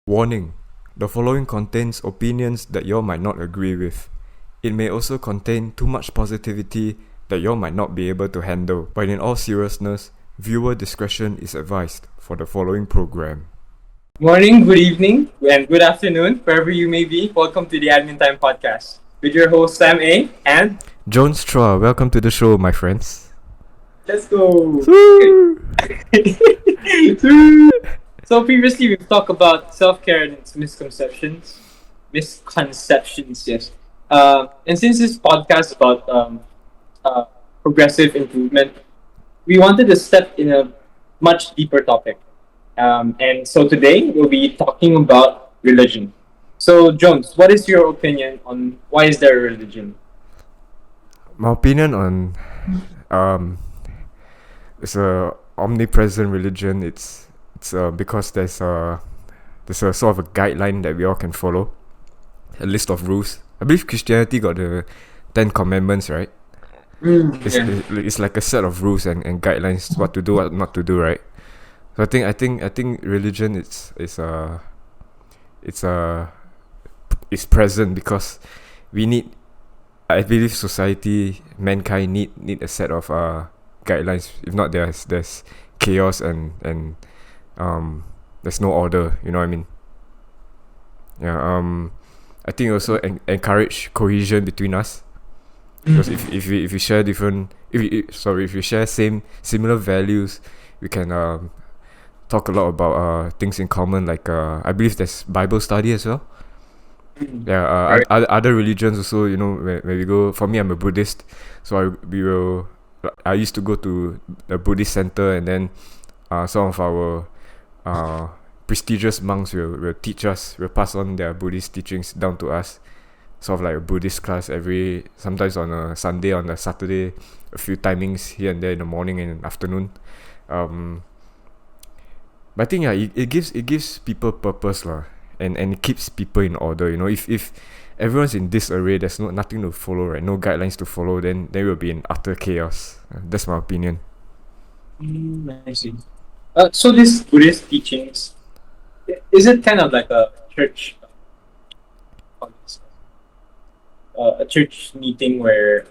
Warning: the following contains opinions that you might not agree with. It may also contain too much positivity that you might not be able to handle, but in all seriousness, viewer discretion is advised for the following program. Morning, good evening, and good afternoon, wherever you may be. Welcome to the Admin Time Podcast with your host Sam A. And Jones Chua, welcome to the show, my friends. let's go. So previously we've talked about self-care and its misconceptions. Yes. And since this podcast is about uh, progressive improvement, we wanted to step in a much deeper topic. And so today we'll be talking about religion. So Jones, what is your opinion on why is there a religion? My opinion on it's a omnipresent religion. It's because there's a sort of a guideline that we all can follow, a list of rules. I believe Christianity got the 10 Commandments, right? It's like a set of rules and guidelines, what to do, what not to do, right? So I think religion it's present because we need. I believe society, mankind need a set of guidelines. If not, there's chaos and there's no order. You know what I mean? Yeah. I think also encourage cohesion between us. Because if we share different if we share similar values, we can talk a lot about things in common. Like I believe there's Bible study as well. Yeah, Right. other religions also. You know, when we go. For me, I'm a Buddhist, so I used to go to the Buddhist center, and then some of our uh, prestigious monks will teach us, will pass on their Buddhist teachings down to us. Sort of like a Buddhist class sometimes on a Sunday, on a Saturday, a few timings here and there in the morning and afternoon. But I think it gives people purpose lah, and it keeps people in order. You know, if everyone's in disarray, there's nothing to follow, right? No guidelines to follow, then we'll be in utter chaos. That's my opinion. I see. So this Buddhist teachings, is it kind of like a church, a church meeting where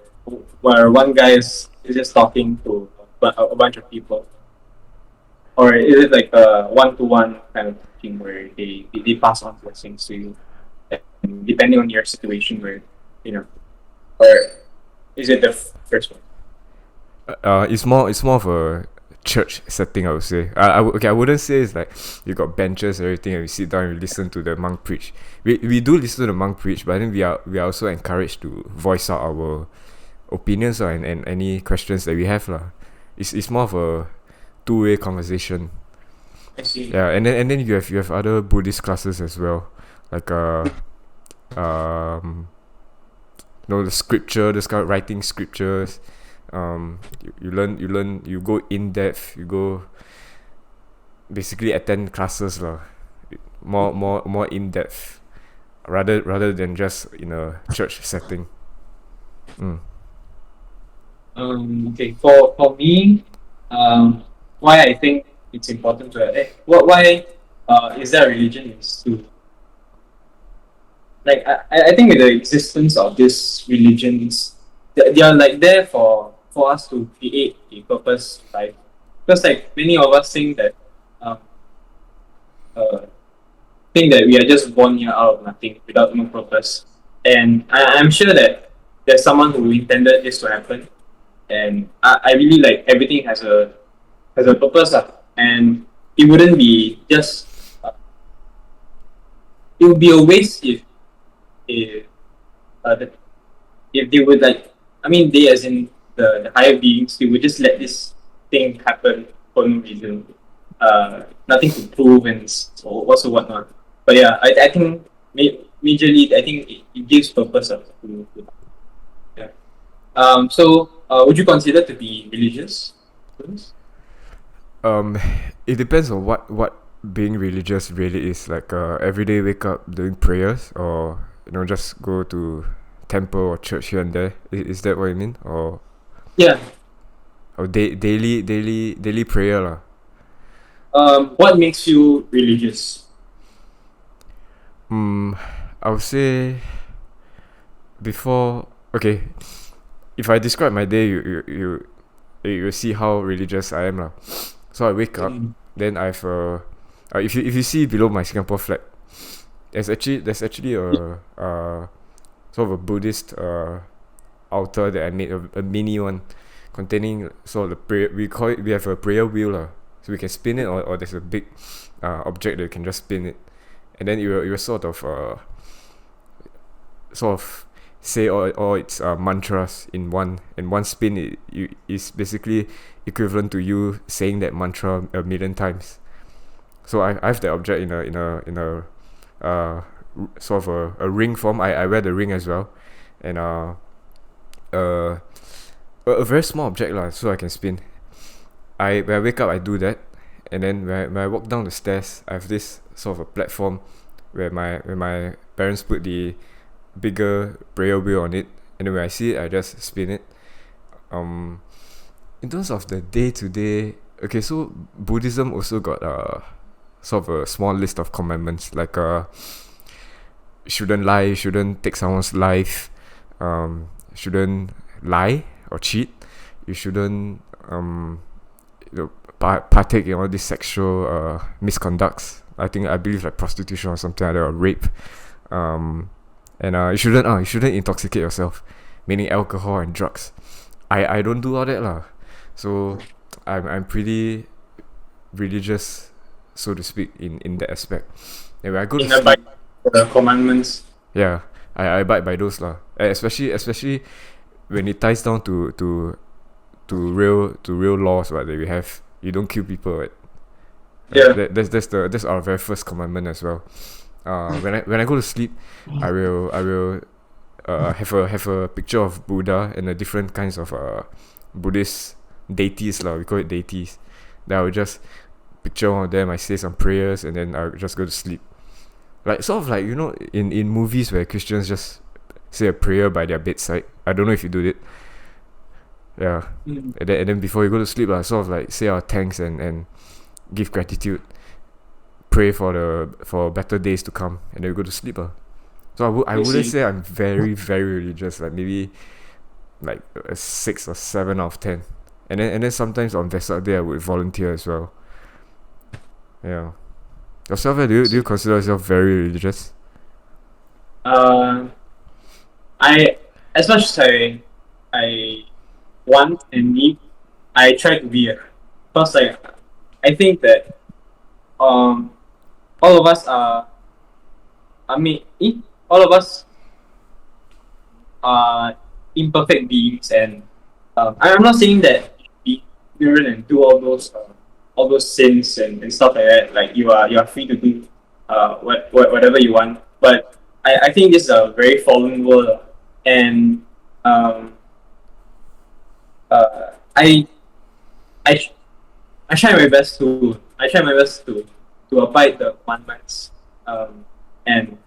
one guy is just talking to a bunch of people, or is it like a one-to-one kind of teaching where they pass on blessings to you, and depending on your situation, where you know, or is it the first one? It's more of a church setting, I would say. I wouldn't say it's like you got benches and everything, and we sit down and we listen to the monk preach. We do listen to the monk preach, but I think we are also encouraged to voice out our opinions and any questions that we have lah. It's more of a two-way conversation. I see. Yeah, and then you have other Buddhist classes as well, like um the scripture, this kind of writing scriptures. You learn, you go in depth, you go basically attend classes lah, more in depth, rather than just in a church setting. Okay. For me, why I think it's important to why is there a religion is to like I think with the existence of these religions, they are like there for us to create a purpose life. Because like many of us um uh think that we are just born here out of nothing without no purpose. And I'm sure that there's someone who intended this to happen. And I really like everything has a purpose. And it wouldn't be just it would be a waste if the if they would like, I mean, they as in the higher beings, they would just let this thing happen for no reason, nothing to prove and or also whatnot. But yeah, I think majorly I think it gives purpose to yeah. So would you consider to be religious? Um, it depends on what being religious really is. Like everyday wake up doing prayers, or just go to temple or church here and there. Is that what you mean? Yeah. Or daily prayer lah. What makes you religious? I would say before. Okay, if I describe my day, you see how religious I am lah. So I wake up, then I've if you see below my Singapore flag, there's actually a sort of a Buddhist altar that I made, a mini one containing sort of the prayer. We have a prayer wheel lah, so we can spin it, or there's a big object that you can just spin it, and then you will sort of say all its mantras in one spin. Is basically equivalent to you saying that mantra a million times. So I have that object in a sort of a ring form. I wear the ring as well, and uh a very small object lah, so I can spin. When I wake up, I do that, and then when I walk down the stairs, I have this sort of a platform where my parents put the bigger prayer wheel on it, and then when I see it, I just spin it. In terms of the day to day, okay, so Buddhism also got sort of a small list of commandments, like shouldn't lie, shouldn't take someone's life, shouldn't lie or cheat, you shouldn't partake in all these sexual misconducts. I believe like prostitution or something like that, or rape. And you shouldn't intoxicate yourself, meaning alcohol and drugs. I don't do all that lah. So I'm pretty religious, so to speak, in that aspect. And when I go to sleep, The commandments. yeah, I abide by those lah. And especially when it ties down to real laws, right, that we have. You don't kill people, right? Yeah. That's our very first commandment as well. When I go to sleep, I will have a picture of Buddha and the different kinds of Buddhist deities lah. We call it deities. Then I will just picture one of them. I say some prayers, and then I will just go to sleep. Like sort of like, in movies where Christians just say a prayer by their bedside. I don't know if you do it. Yeah. And then before you go to sleep, sort of like say our thanks and give gratitude, pray for better days to come, and then we go to sleep. So I wouldn't say I'm very very religious, like maybe like a 6 or 7 out of 10. And then sometimes on Vesak Day I would volunteer as well. Yeah. Yourself, do you consider yourself very religious? I as much as I want and need, I try to be because like I think that all of us are all of us are imperfect beings, and I'm not saying that be ignorant and do all those sins and stuff like that. Like you are free to do whatever you want, but I think this is a very fallen world, and I I try my best to abide the commandments, and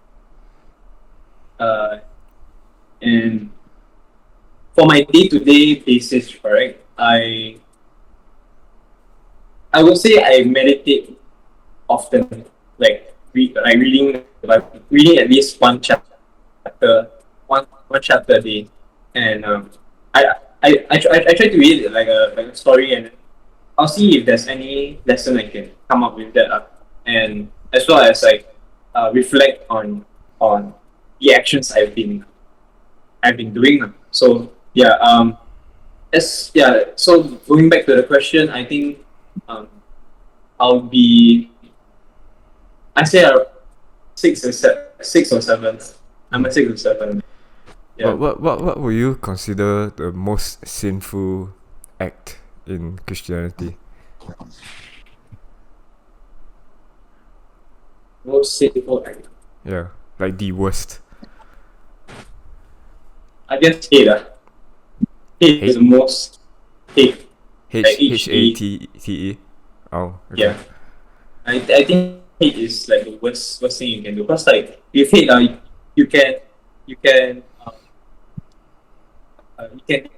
and for my day-to-day basis, correct, I would say I meditate often, like reading at least one chapter, one chapter a day, and I try to read it like a story, and I'll see if there's any lesson I can come up with that, and as well as like reflect on the actions I've been doing. So yeah, so going back to the question, I think I'll be, I say 6 or 7. I'm a 6 or 7. Yeah. What would you consider the most sinful act in Christianity? Most sinful act. Yeah, like the worst. I guess hate. Hate is the most hate. Hate. Oh, okay. Yeah. I think hate is like the worst thing you can do. Because like with hate, you can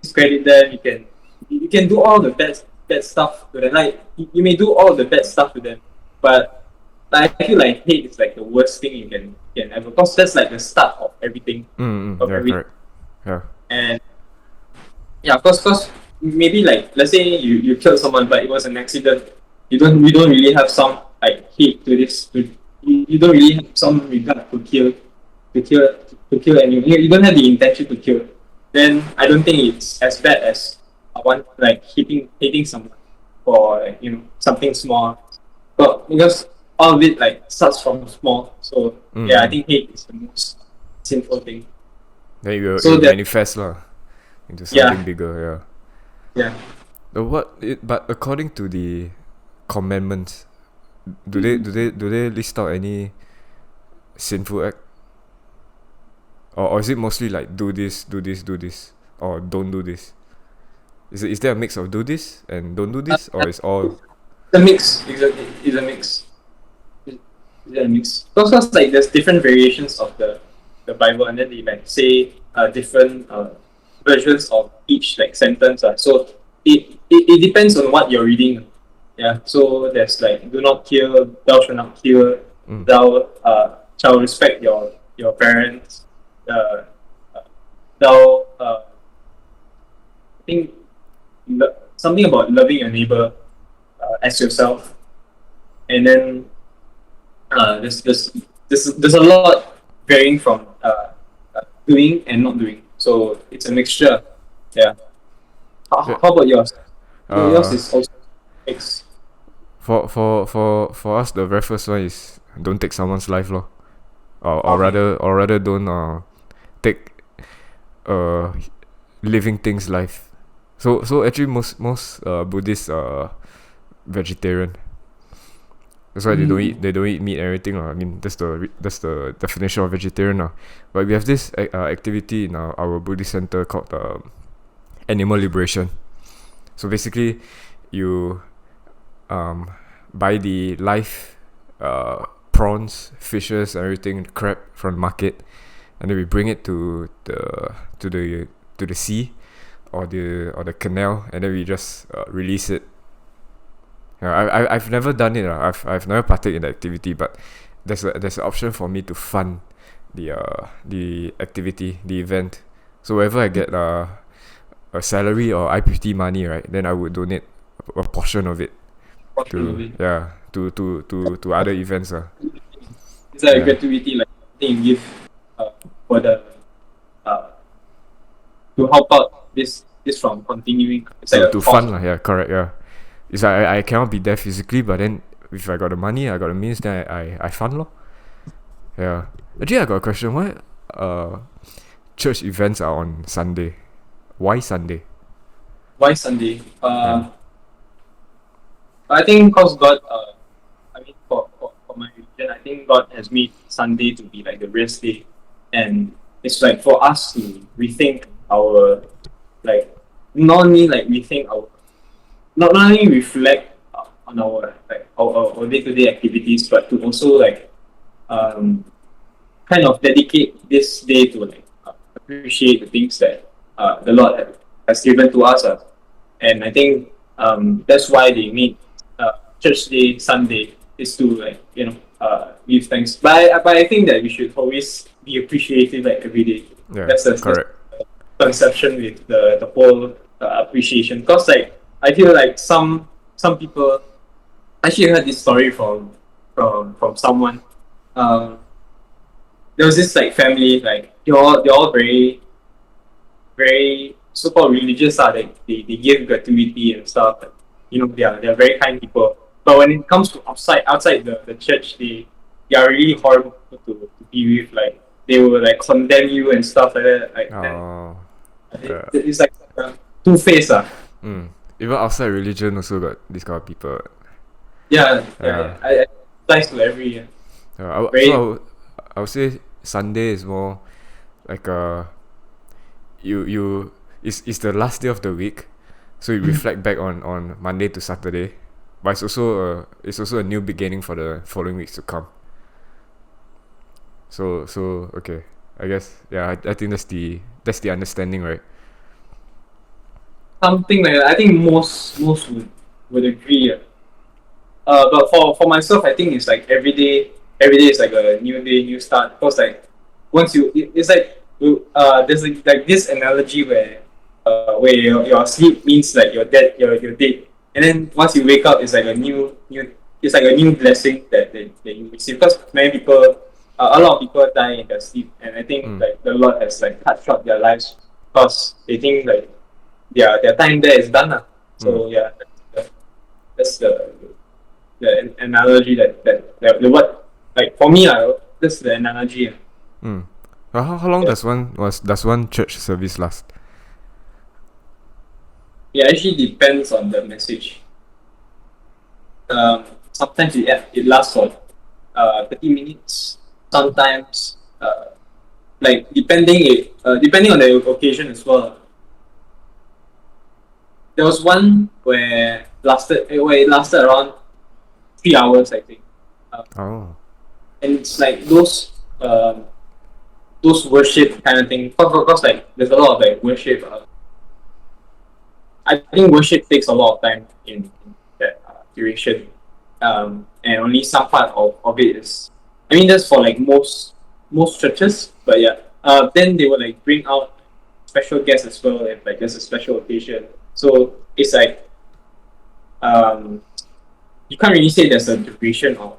discredit them. You can do all the bad stuff to them. Like you may do all the bad stuff to them, but Like, I feel like hate is like the worst thing you can ever, because that's like the start of everything, of Yeah, everything. correct. Yeah. And yeah, cause maybe like let's say you killed someone, but it was an accident. You don't really have some like hate to this. You don't really have some regard to kill to kill anyone. You don't have the intention to kill. Then I don't think it's as bad as one like hating someone for like, something small. But because all of it like starts from small. So yeah, I Mm. think hate is the most sinful thing. Then it So will that manifest lah into something yeah, bigger. Yeah. yeah. But according to the commandments, Mhm. do they list out any sinful act, or is it mostly like do this, do this, do this, or don't do this? Is there a mix of do this and don't do this, or is all? The mix is a mix. Is a mix. Because like there's different variations of the Bible, and then they like say different versions of each like sentence. So it depends on what you're reading. Yeah. So there's like do not kill, thou shalt not kill, Mm. thou shall respect your parents. Uh, thou I think something about loving your neighbor as yourself, and then there's a lot varying from doing and not doing. So it's a mixture. Yeah. Yeah. How about yours? Yours Uh, is also mixed. for us, the very first one is don't take someone's life, lor. Okay. Or rather don't take uh living things life. So actually most Buddhists are vegetarian. That's why Mm. they don't eat meat and everything. I mean that's the definition of vegetarian. But we have this activity in our Buddhist center called animal liberation. So basically, you um, buy the live prawns, fishes, everything, crab from the market, and then we bring it to the to the sea or the canal, and then we just release it. I've never done it. I've never partaken in the activity, but there's an option for me to fund the activity, the event. So wherever I get a salary or IPT money, right, then I would donate a portion of it to Fortunately, to other events. it's like a Yeah. gratuity, like thing you give for the uh, to help out this from continuing. It's like a To cause. fund lah. Yeah, correct. Yeah. It's like I cannot be there physically, but then if I got the money, I got the means, then I fund lor. Yeah. Actually, I got a question. Why church events are on Sunday? Why Sunday? Why Sunday? Yeah. I think because God, I mean, for my religion, I think God has made Sunday to be like the rest day, and it's like for us to rethink our like not only like rethink our not only reflect on our like our day-to-day activities, but to also like um kind of dedicate this day to like appreciate the things that the Lord has given to us. And I think that's why they made Church Day Sunday is to like give thanks. But I think that we should always be appreciative like every day. Yeah. That's Correct. conception with the whole appreciation. Because like I feel like some people actually heard this story from someone. Um, there was this like family like they're all very so-called religious they give gratuity and stuff. They're very kind people. But when it comes to outside the church, they are really horrible people to be with. Like they will like condemn you and stuff like that. Like and Oh. Yeah. it's like two faced. Mm. Even outside religion also got this kind of people. Yeah, yeah, Yeah. yeah. I applies to every So very I would say Sunday is more like you it's the last day of the week, so you reflect back on Monday to Saturday, but it's also a new beginning for the following weeks to come. So okay, I guess yeah, I think that's the understanding, right? something like that. I think most would agree. but for myself, I think it's like every day is like a new day, new start. Because like once it's like there's like this analogy where your sleep means like you're dead, you're dead, and then once you wake up, it's like a new it's like a new blessing that you receive. Because many people, a lot of people die in their sleep, and I think Mm. like the Lord has like cut short their lives because they think like their time there is done. Mm. So yeah, that's the analogy that the word like for me that's the analogy. Mm. How long Yeah. does one church service last? It actually depends on the message. Sometimes it lasts for 30 minutes. Sometimes like depending on the occasion as well. There was one where it lasted around 3 hours, I think. Uh, Oh. and it's like those worship kind of thing. Cause like there's a lot of like worship. I think worship takes a lot of time in that duration. And only some part of it is. I mean, that's for like most churches. But yeah. Then they will like bring out special guests as well if like there's a special occasion. So it's like um you can't really say there's a duration of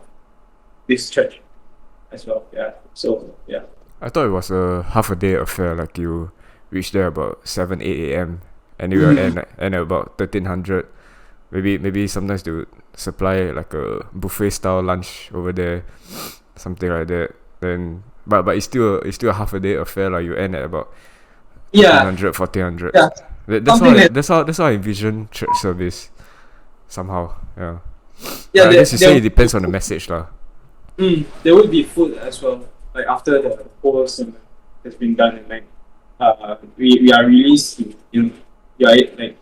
this church as well. Yeah. So yeah. I thought it was a half a day affair. Like you reach there about 7 8 a.m. and you will Mm. end at about 1300. Maybe sometimes they would supply like a buffet style lunch over there, something like that. Then but it's still a half a day affair. Like you end at about thirteen Yeah. hundred 1400. Yeah. Something like That's how I envision church service somehow. Yeah. yeah. But I guess you say There it depends on the message lah. there would be food as well. Like after the whole sermon has been done, and like we are released, you are like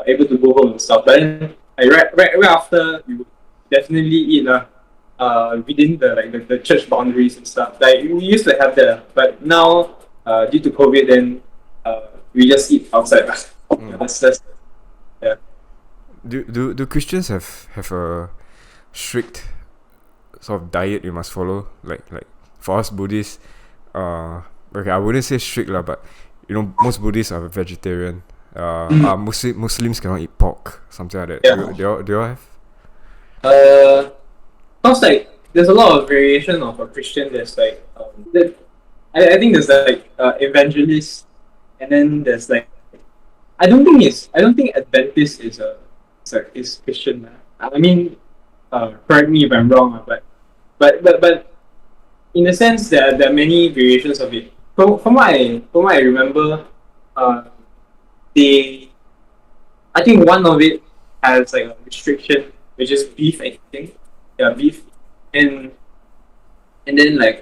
able to go home and stuff. But then like right after we would definitely eat within the church boundaries and stuff. Like we used to have that, but now due to COVID, then we just eat outside. Yeah, Mm. that's yeah. Do Christians have a strict sort of diet you must follow? Like for us Buddhists, okay, I wouldn't say strict lah, but most Buddhists are vegetarian. Muslims cannot eat pork, something like that. Yeah. Do you all have? Uh, Cause like there's a lot of variation of a Christian. There's like I think there's like evangelist, and then there's like I don't think Adventist is Christian. I mean, correct me if I'm wrong, but in a sense there are many variations of it. From what I remember, uh, they I think one of it has like a restriction, which is beef. I think yeah, beef, and and then like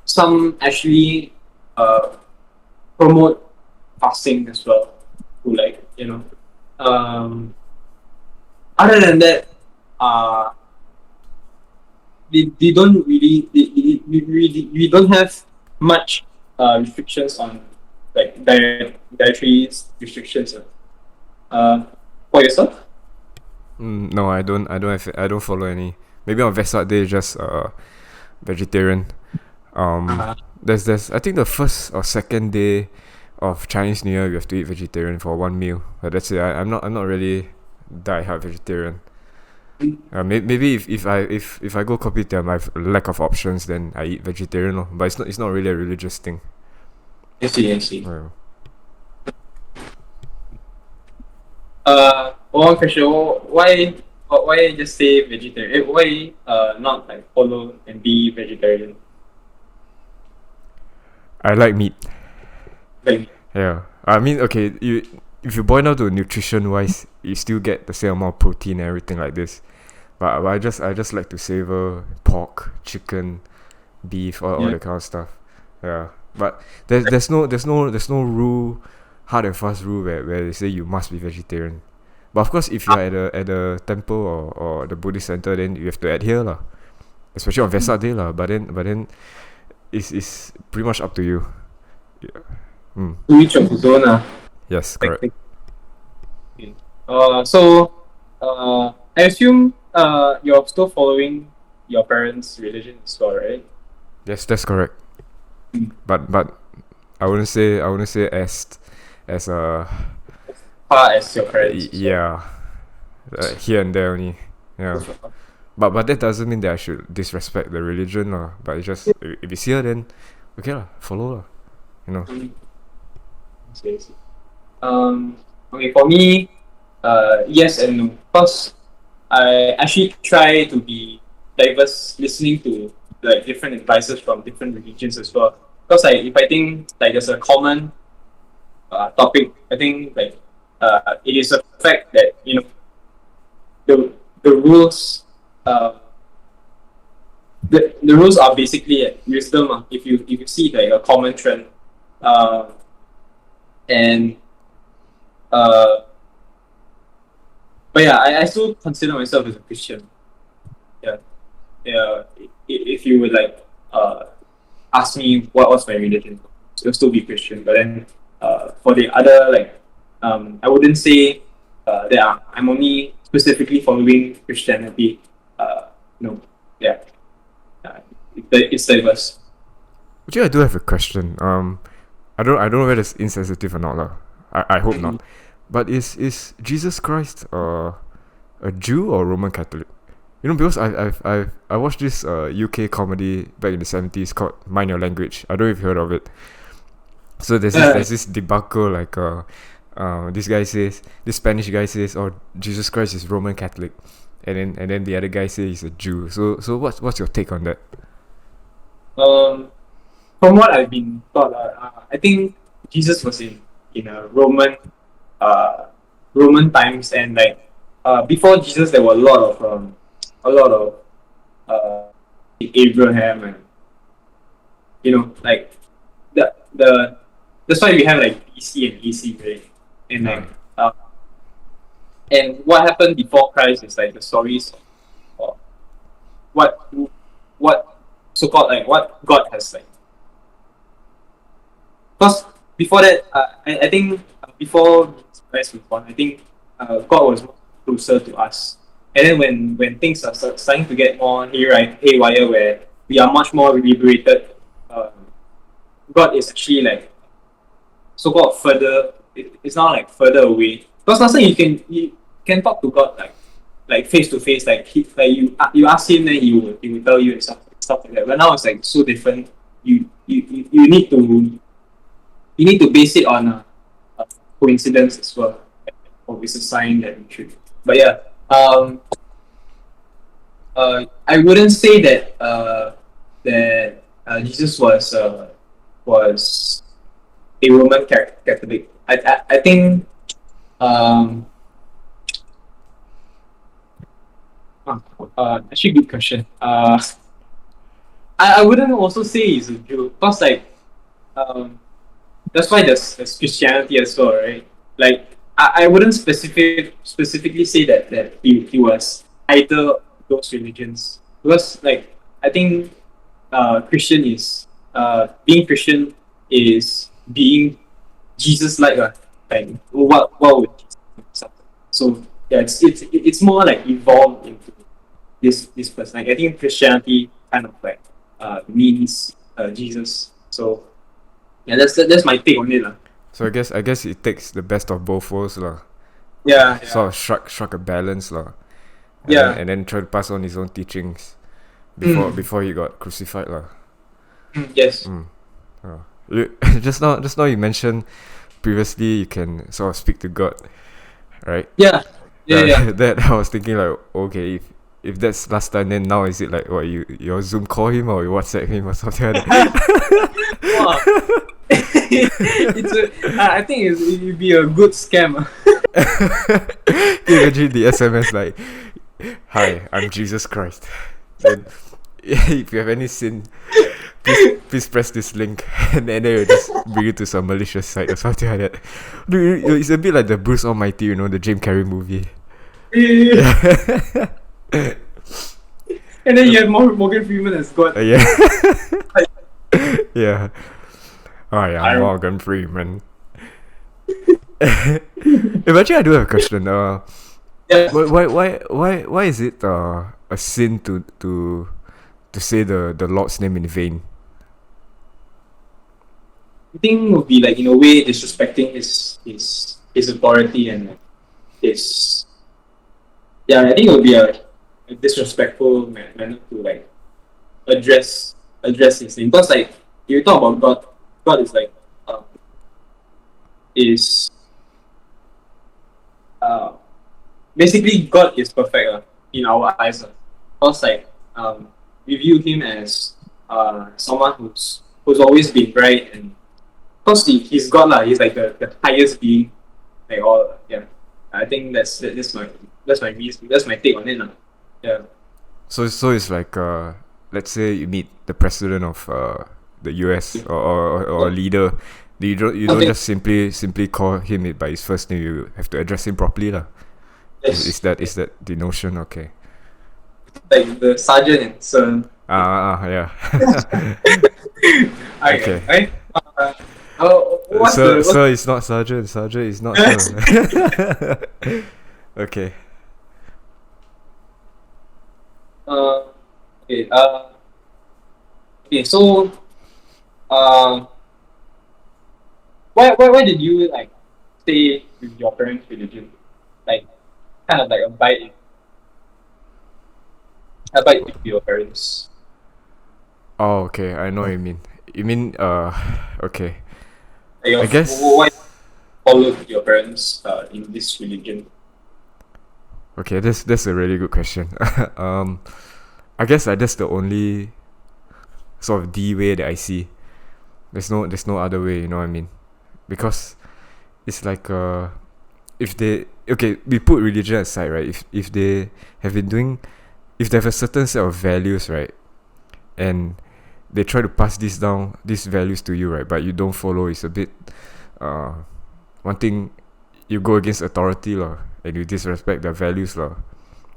some actually uh promote fasting as well. To like other than that, uh, they don't really we don't have much restrictions on like dietary restrictions. For yourself? No, I don't follow any. Maybe on Vesak Day just vegetarian. Um, Uh, there's I think the first or second day of Chinese New Year we have to eat vegetarian for one meal. But that's it. I'm not really die hard vegetarian. Maybe if I go kopitiam, I have lack of options, then I eat vegetarian lor. But it's not really a religious thing. I see, I see. Yeah. One question: why just say vegetarian? Why not like follow and be vegetarian? I like meat. Like Yeah. I mean, okay, if you boil down to nutrition wise, you still get the same amount of protein and everything like this. But I just like to savor pork, chicken, beef, all yeah. that kind of stuff. Yeah. But there's no rule, hard and fast rule where they say you must be vegetarian. But of course, if you are at a temple or the Buddhist center, then you have to adhere lah. Especially on Vesak Day lah. But then it's pretty much up to you. Yeah. Mm. To each of his own. Yes, Like, correct. so uh I assume you're still following your parents' religion as well, right? Yes, that's correct. Mm. But I wouldn't say as Far as your parents as well. yeah, here and there only. Yeah. But that doesn't mean that I should disrespect the religion lah. But it's just if it's here, then okay lah, follow lah. You know. Mm. I see. Okay, for me, yes and no. Because I actually try to be diverse, listening to like different advices from different religions as well. Because like if I think like there's a common topic, I think like it is a fact that the the rules the rules are basically wisdom. If you see like a common trend, uh, and uh, but yeah, I still consider myself as a Christian. Yeah, yeah. If you would like ask me what was my religion, it'll still be Christian. But then for the other like I wouldn't say that I'm only specifically following Christianity. No, yeah, it's diverse. Actually, I do have a question. I don't know whether it's insensitive or not lah. I hope Mhm. not. But is Jesus Christ a Jew or Roman Catholic? You know, because I watched this UK comedy back in the 70s called Mind Your Language. I don't know if you heard of it. So Uh, there's this debacle like this Spanish guy says, oh, Jesus Christ is Roman Catholic, and then the other guy says he's a Jew. So what's your take on that? um, from what I've been taught, I think Jesus was in a uh, Roman times, and like before Jesus, there were a lot of uh, Abraham, and like the that's why we have like BC and AC, right? And Ah, like and what happened before Christ is like the stories of what what so called like what God has like. Because before that, I think before Christ was born, I think God was more closer to us. And then when things are starting to get more haywire, where we are much more liberated, God is actually like so called further. It's now like further away. Because last time you can talk to God like face to face, like you ask him, then he will tell you and stuff like that. But now it's like so different. You need to base it on a coincidence as well, or it's a sign that you should. But yeah, I wouldn't say that Jesus was a Roman Catholic. I think um, actually good question. I wouldn't also say he's a Jew because like um, that's why there's Christianity as well, right? Like I wouldn't specifically say that he was either of those religions because like I think Christian is being Christian is being Jesus like like what would Jesus do? So yeah, it's more like evolved into this person. Like I think Christianity kind of like means Jesus. So yeah, that's my take on it lah. so I guess it takes the best of both worlds lah. Yeah, Sort yeah, of struck a balance lah, and then yeah. and then try to pass on his own teachings before Mm, before he got crucified lah. yes. Mm. Oh. Just now you mentioned previously you can sort of speak to God, right? Yeah, yeah, yeah. That I was thinking like, okay, if that's last time, then now is it like what you Zoom call him or you WhatsApp him or something like Wow. I think it'd be a good scam. that? Can you imagine the SMS like, "Hi, I'm Jesus Christ. Then if you have any sin, please press this link," and then it'll just bring you to some malicious site or something like that. Dude, it's a bit like the Bruce Almighty, the Jim Carrey movie. And then you have Morgan Freeman as God. Yeah. Yeah. I am I Morgan Freeman. Actually, I do have a question. Yeah, Why is it a sin to say the Lord's name in vain? I think would be like in a way disrespecting his authority and like, his yeah. I think it would be a disrespectful manner to like address his name because like you talk about God, God is like um, is uh, basically God is perfect in our eyes. Because like we view him as someone who's always been right and because he's God lah, he's like the highest being like all yeah. I think that's my take on it lah. Yeah. So it's like let's say you meet the president of the US or a leader. You don't Something just simply call him it by his first name. You have to address him properly lah. yes, Is that the notion? Okay. like the sergeant and sir. Yeah. Okay, Okay. right? What's the Sir, what's sir is not sergeant. Sergeant is not sir. Okay. uh okay okay so uh why did you like stay with your parents' religion? Like kind of like abide with your parents. Oh, okay. I know what you mean. You mean okay. Like I why guess follow your parents in this religion? okay. That's a really good question. um, I guess that's the only sort of D way that I see. There's no other way. You know what I mean? Because it's like if they okay we put religion aside, right? If they have been doing if they have a certain set of values, right, and they try to pass these values to you, right, but you don't follow, it's a bit uh one thing, you go against authority lah, and you disrespect their values lah.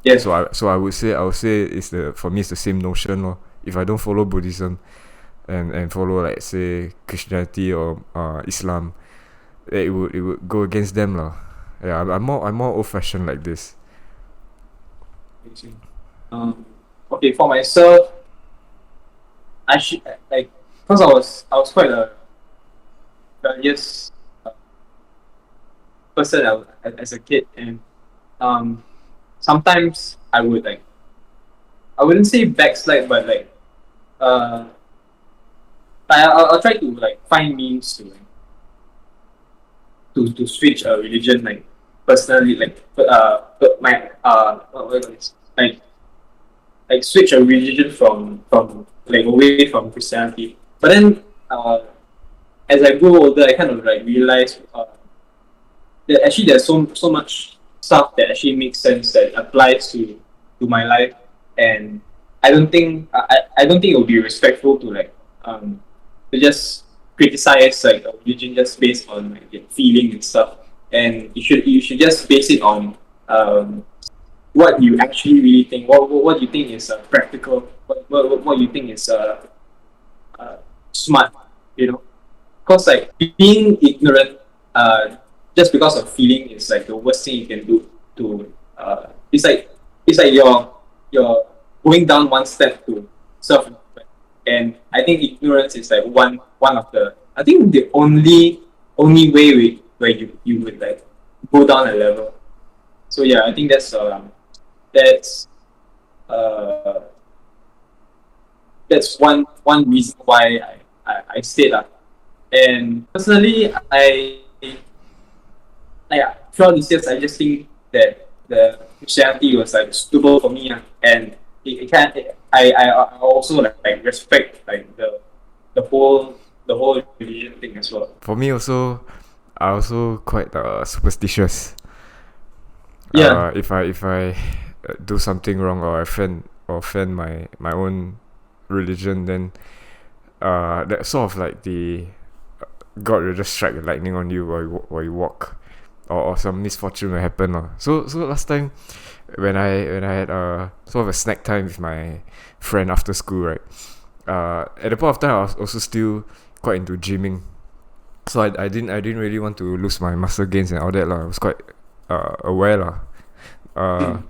Yeah. So I would say it's the for me it's the same notion lor. If I don't follow Buddhism and follow like say Christianity or Islam, it would go against them lah. Yeah, I'm more old fashioned like this. Um, okay, for myself, I should like because I was quite a rebellious person as a kid, and um, sometimes I wouldn't say backslide, but like uh, I'll try to like find means to like, to switch a religion like personally like my what is like switch a religion from like away from Christianity. But then as I grew older, I kind of like realized that actually there's so much stuff that actually makes sense that applies to my life, and I don't think it would be respectful to just criticize like a religion just based on like your feeling and stuff, and you should just base it on what you actually really think, what you think is practical, what you think is smart, you know, because like being ignorant just because of feeling is like the worst thing you can do to it's like you're going down one step to self, and I think ignorance is like one of the I think the only way where you would like go down a level. So yeah, I think that's uh that's one reason why I stayed up. And personally, throughout these years, I just think that the Christianity was like suitable for me, and it can I also like respect like the whole religion thing as well. For me also, I also quite superstitious. Yeah, If I do something wrong or offend my own religion, then that sort of like the God will just strike lightning on you while you walk, or some misfortune will happen lah. So last time when I had sort of a snack time with my friend after school, right, at the point of time I was also still quite into gymming, so I didn't really want to lose my muscle gains and all that lah. I was quite aware lah Uh,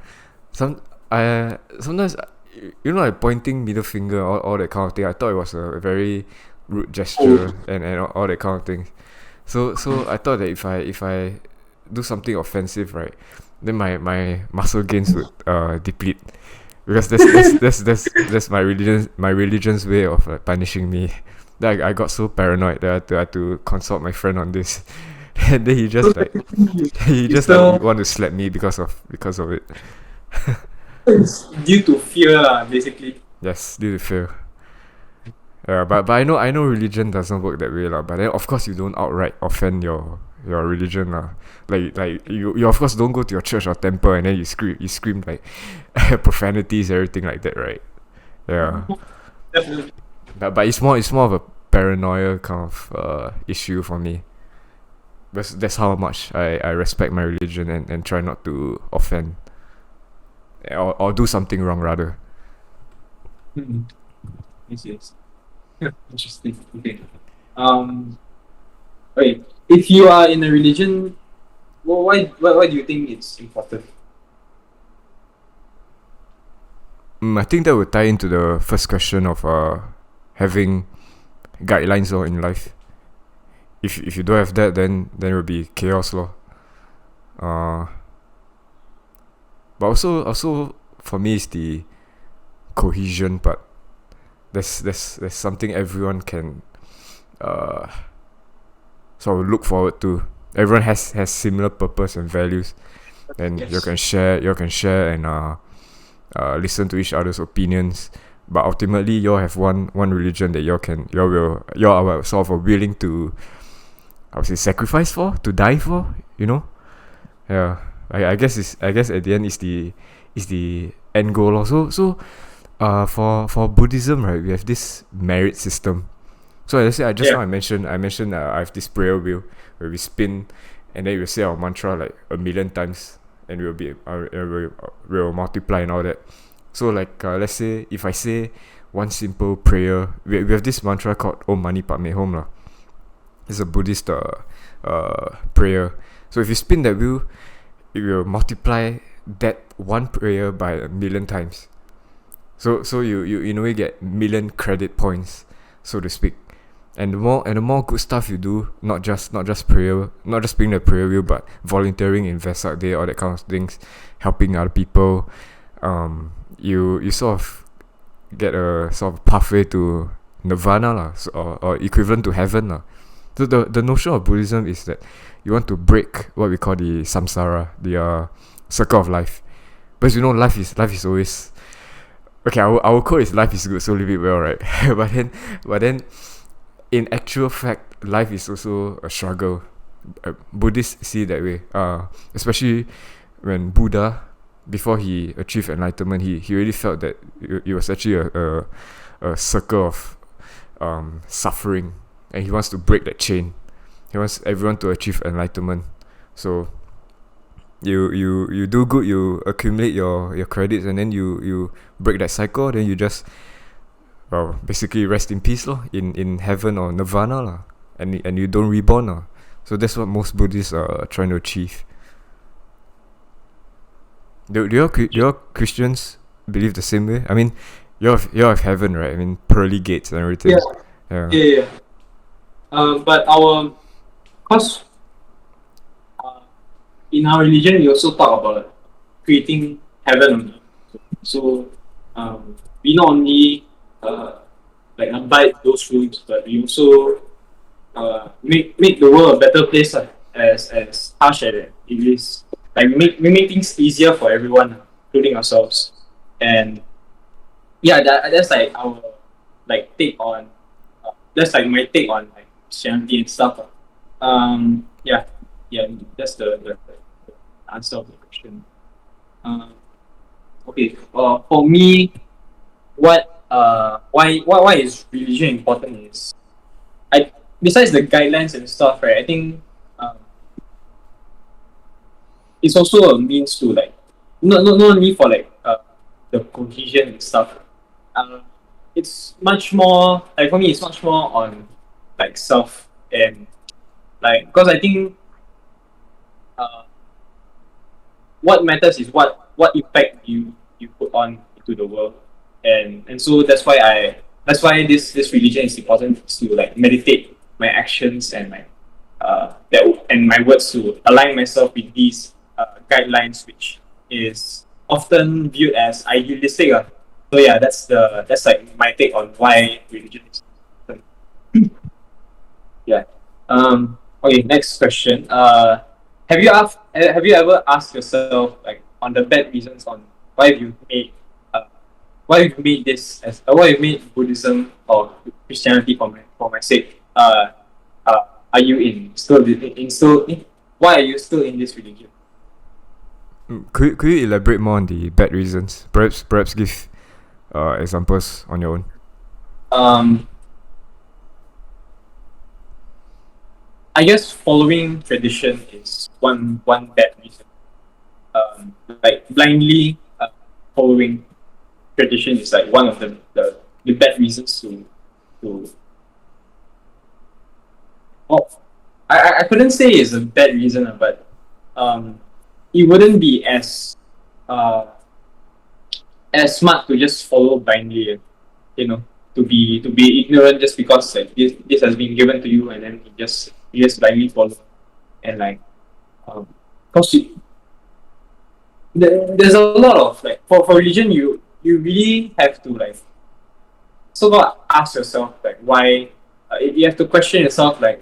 some I sometimes like pointing middle finger, all that kind of thing. I thought it was a very rude gesture and all that kind of thing. So I thought that if I do something offensive, right, then my muscle gains would deplete, because that's my religion's way of punishing me. Then I got so paranoid that I had to consult my friend on this, and then he It's just like still want to slap me because of it. it's due to fear, basically. Yes, due to fear. Yeah, but I know religion doesn't work that way lah. But then of course you don't outright offend your religion lah. Like you of course don't go to your church or temple and then you scream like profanities, everything like that, right? Yeah. Definitely. But it's more of a paranoia kind of issue for me. That's how much I respect my religion and try not to offend, or do something wrong rather. Mm-hmm. Yes. Interesting. Okay. Um. Okay. If you are in a religion, why do you think it's important? I think that would tie into the first question of having guidelines law in life. If you don't have that, then it will be chaos law. Uh, but also for me it's the cohesion part. There's something everyone can uh sort of look forward to. Everyone has similar purpose and values, and Yes. you can share and listen to each other's opinions. But ultimately, you all have one religion that you are sort of willing to, I would say, sacrifice for, to die for. Yeah. I guess at the end is the end goal also. So for Buddhism, right, we have this merit system. So let's say just now Yeah. I mentioned I have this prayer wheel where we spin, and then we say our mantra like a million times, and we'll multiply and all that. So like let's say if I say one simple prayer, we have this mantra called Om Mani Padme Hum lah. It's a Buddhist prayer. So if you spin that wheel, it will multiply that one prayer by a million times. So you in a way get million credit points, so to speak. And the more good stuff you do, not just prayer, not just being the prayer wheel, but volunteering in Vesak Day, all that kind of things, helping other people, you sort of get a sort of pathway to nirvana lah, or equivalent to heaven lah. So the notion of Buddhism is that you want to break what we call the samsara, the circle of life. Because life is always okay. Our quote is life is good, so live it well, right? but then in actual fact, life is also a struggle. Buddhists see it that way. Especially when Buddha, before he achieved enlightenment, he really felt that it was actually a circle of suffering, and he wants to break that chain. He wants everyone to achieve enlightenment. So you do good, you accumulate your credits, and then you break that cycle. Then you just, well, basically rest in peace lor, in heaven or nirvana lah, and you don't reborn lah. So that's what most Buddhists are trying to achieve. Do your Christians believe the same way? I mean, you have heaven, right? I mean, pearly gates and everything. Yeah. Yeah. Yeah. But cause in our religion, we also talk about creating heaven. So we not only like abide those rules, but we also make the world a better place, as harsh as it is. Like we make things easier for everyone, including ourselves. And yeah, that's like our take on that's like my take on like Christianity and stuff. Yeah, that's the answer of the question. Okay, for me, why is religion important is, I besides the guidelines and stuff, right? I think it's also a means to like not only for like the cohesion and stuff. Uh, it's much more like, for me, it's much more on like self, and like, because I think what matters is what what impact you put on into the world, and so that's why this religion is important, to like meditate my actions and my and my words to align myself with these guidelines, which is often viewed as idealistic. So yeah, that's like my take on why religion is important. Yeah. Okay. Next question. Have you ever asked yourself, like, on the bad reasons on why you made uh, why you made this as why you made Buddhism or Christianity for my sake? Uh, are you why are you still in this religion? Could you elaborate more on the bad reasons? Perhaps give examples on your own. Um, I guess following tradition is one bad reason. Like blindly following tradition is like one of the bad reasons to oh, I couldn't say it's a bad reason, but um, it wouldn't be uh, as smart to just follow blindly, you know, to be ignorant just because like this has been given to you, and then you just blindly follow. And like because there's a lot of like for religion, you really have to like so not ask yourself like why, you have to question yourself, like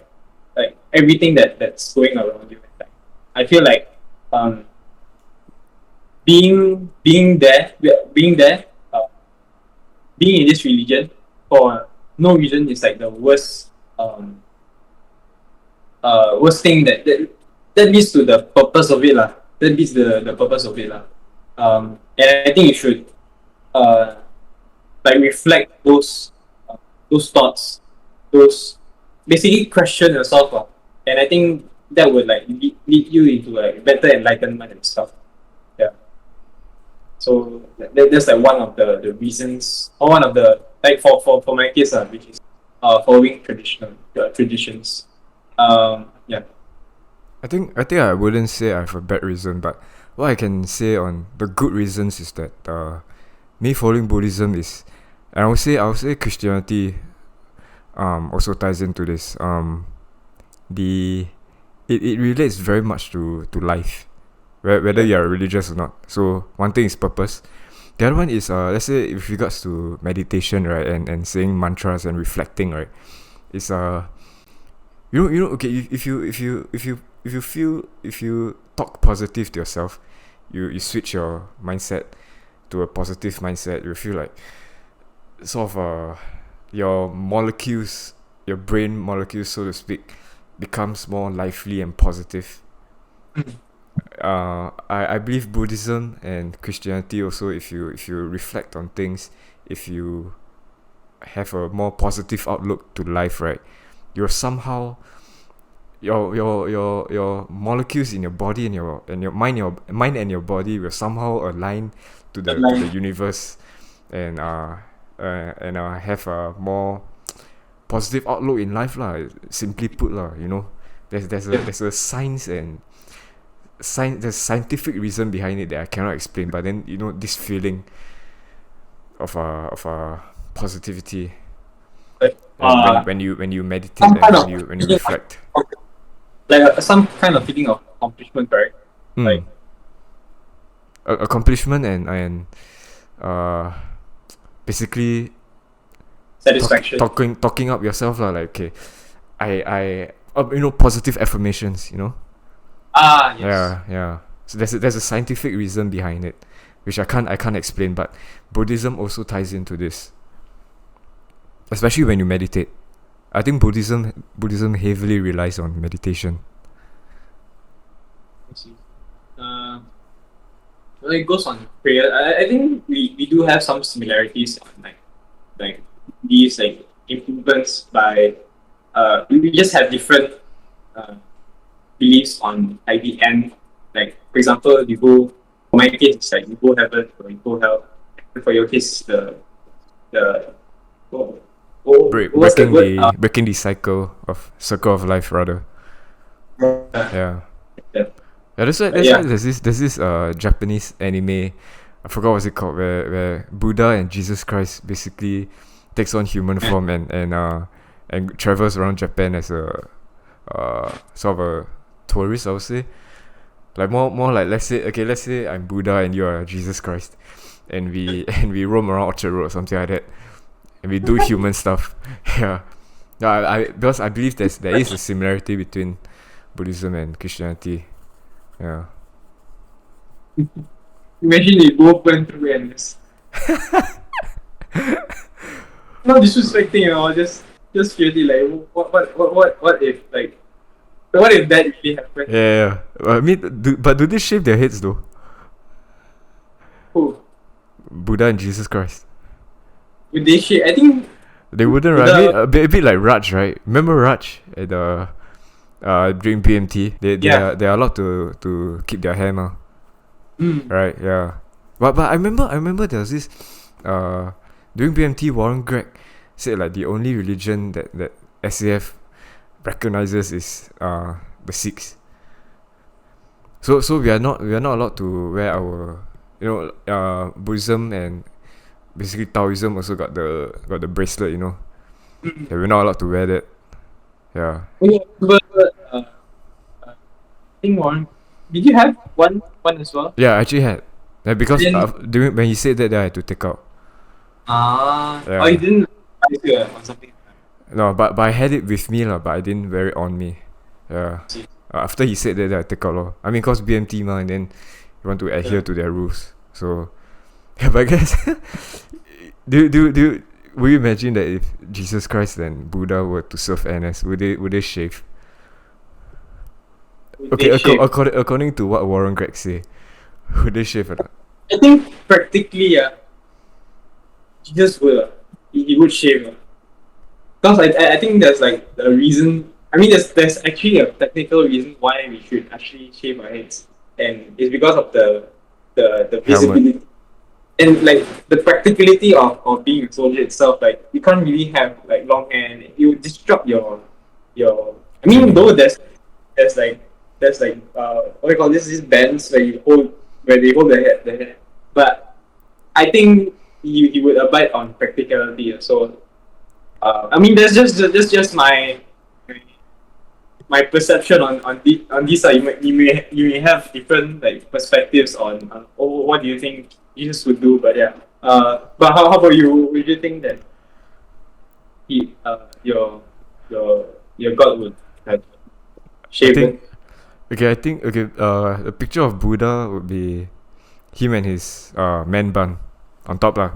everything that's going around you. Like, I feel like um being there, being in this religion for no reason is like the worst thing that leads to the purpose of it lah. That leads the purpose of it lah. And I think you should uh like reflect those thoughts, those basically question yourself lah. And I think that would like lead you into like better enlightenment and stuff. Yeah. So that's like one of the reasons, or one of the like for my case, which is following traditions. Yeah. I think I wouldn't say I have a bad reason, but what I can say on the good reasons is that me following Buddhism is, and I would say Christianity also ties into this. It relates very much to life, whether Yeah. you are religious or not. So one thing is purpose. The other one is let's say with regards to meditation, right, and saying mantras and reflecting, right. It's okay, if you talk positive to yourself, you switch your mindset to a positive mindset, you feel like sort of your molecules, your brain molecules, so to speak, becomes more lively and positive. I believe Buddhism and Christianity also, if you reflect on things, if you have a more positive outlook to life, right, you're somehow your molecules in your body and your mind and your body will somehow align to the universe, and have a more positive outlook in life lah. Simply put lah, there's a science and there's scientific reason behind it that I cannot explain, but then this feeling of positivity, Like, and when you meditate some and kind when you reflect. some kind of feeling of accomplishment, right? Like, Accomplishment and basically satisfaction. talking up yourself lah, like, okay, positive affirmations, Yes. yeah. So there's a scientific reason behind it, which I can't explain, but Buddhism also ties into this, especially when you meditate. I think Buddhism heavily relies on meditation. I see. Well, it goes on prayer. I think we do have some similarities on like these like improvements by we just have different uh, beliefs on like the end. Like, for example, you go, for my case it's like you go heaven or you go hell. And for your case, the oh, what's the word? Breaking the circle of life, rather. Uh, Yeah. yeah. Yeah, that's why Yeah. there's this Japanese anime, I forgot what's it called, where Buddha and Jesus Christ basically takes on human form and travels around Japan as a sort of a tourist, I would say. Like more like, let's say I'm Buddha and you are Jesus Christ, and we and we roam around Orchard Road or something like that, and we do human stuff. Yeah. No, because I believe there is a similarity between Buddhism and Christianity. Yeah. Imagine they both went through NS. Not disrespecting, just really like what if like what if that really happened? Yeah, yeah. I mean, do they shave their heads though? Who Buddha and Jesus Christ. would they share? I think They wouldn't, right? I mean, the a bit like Raj, right? Remember Raj at the during BMT? yeah. They are allowed to keep their hair now, Mm. right? Yeah. But I remember there was this during BMT, Warren Gregg said like the only religion that SAF recognizes is the Sikhs. So we are not allowed to wear our, Buddhism and basically Taoism also got the bracelet, Mm. Yeah, we're not allowed to wear that. Yeah. Oh, yeah, I think one. Did you have one as well? Yeah, I actually had. Yeah, because Then during when he said that, then I had to take out. oh, you Yeah. didn't advise you or something. No, but I had it with me lah, but I didn't wear it on me. Yeah. See. After he said that, then I take out lor. I mean, cause BMT ma, and then you want to adhere Yeah. to their rules. So yeah, but I guess do would you imagine that if Jesus Christ and Buddha were to serve NS, would they shave? Would Okay, they shave? according to what Warren Gregg say, would they shave or not? I think practically, Jesus will. He would shave. Because I think there's like a reason. I mean, there's actually a technical reason why we should actually shave our heads, and it's because of the Helmet. visibility and like the practicality of being a soldier itself. Like you can't really have like long hair, and it will disrupt your. I mean, though there's like what do you call this? These bands where they hold the hair, but I think he would abide on practicality. So I mean, that's just my perception on this. You may have different like perspectives on what do you think Jesus would do, but yeah. But how about you? Would you think that he your God would have I shaven? think I think the picture of Buddha would be him and his man bun on top lah.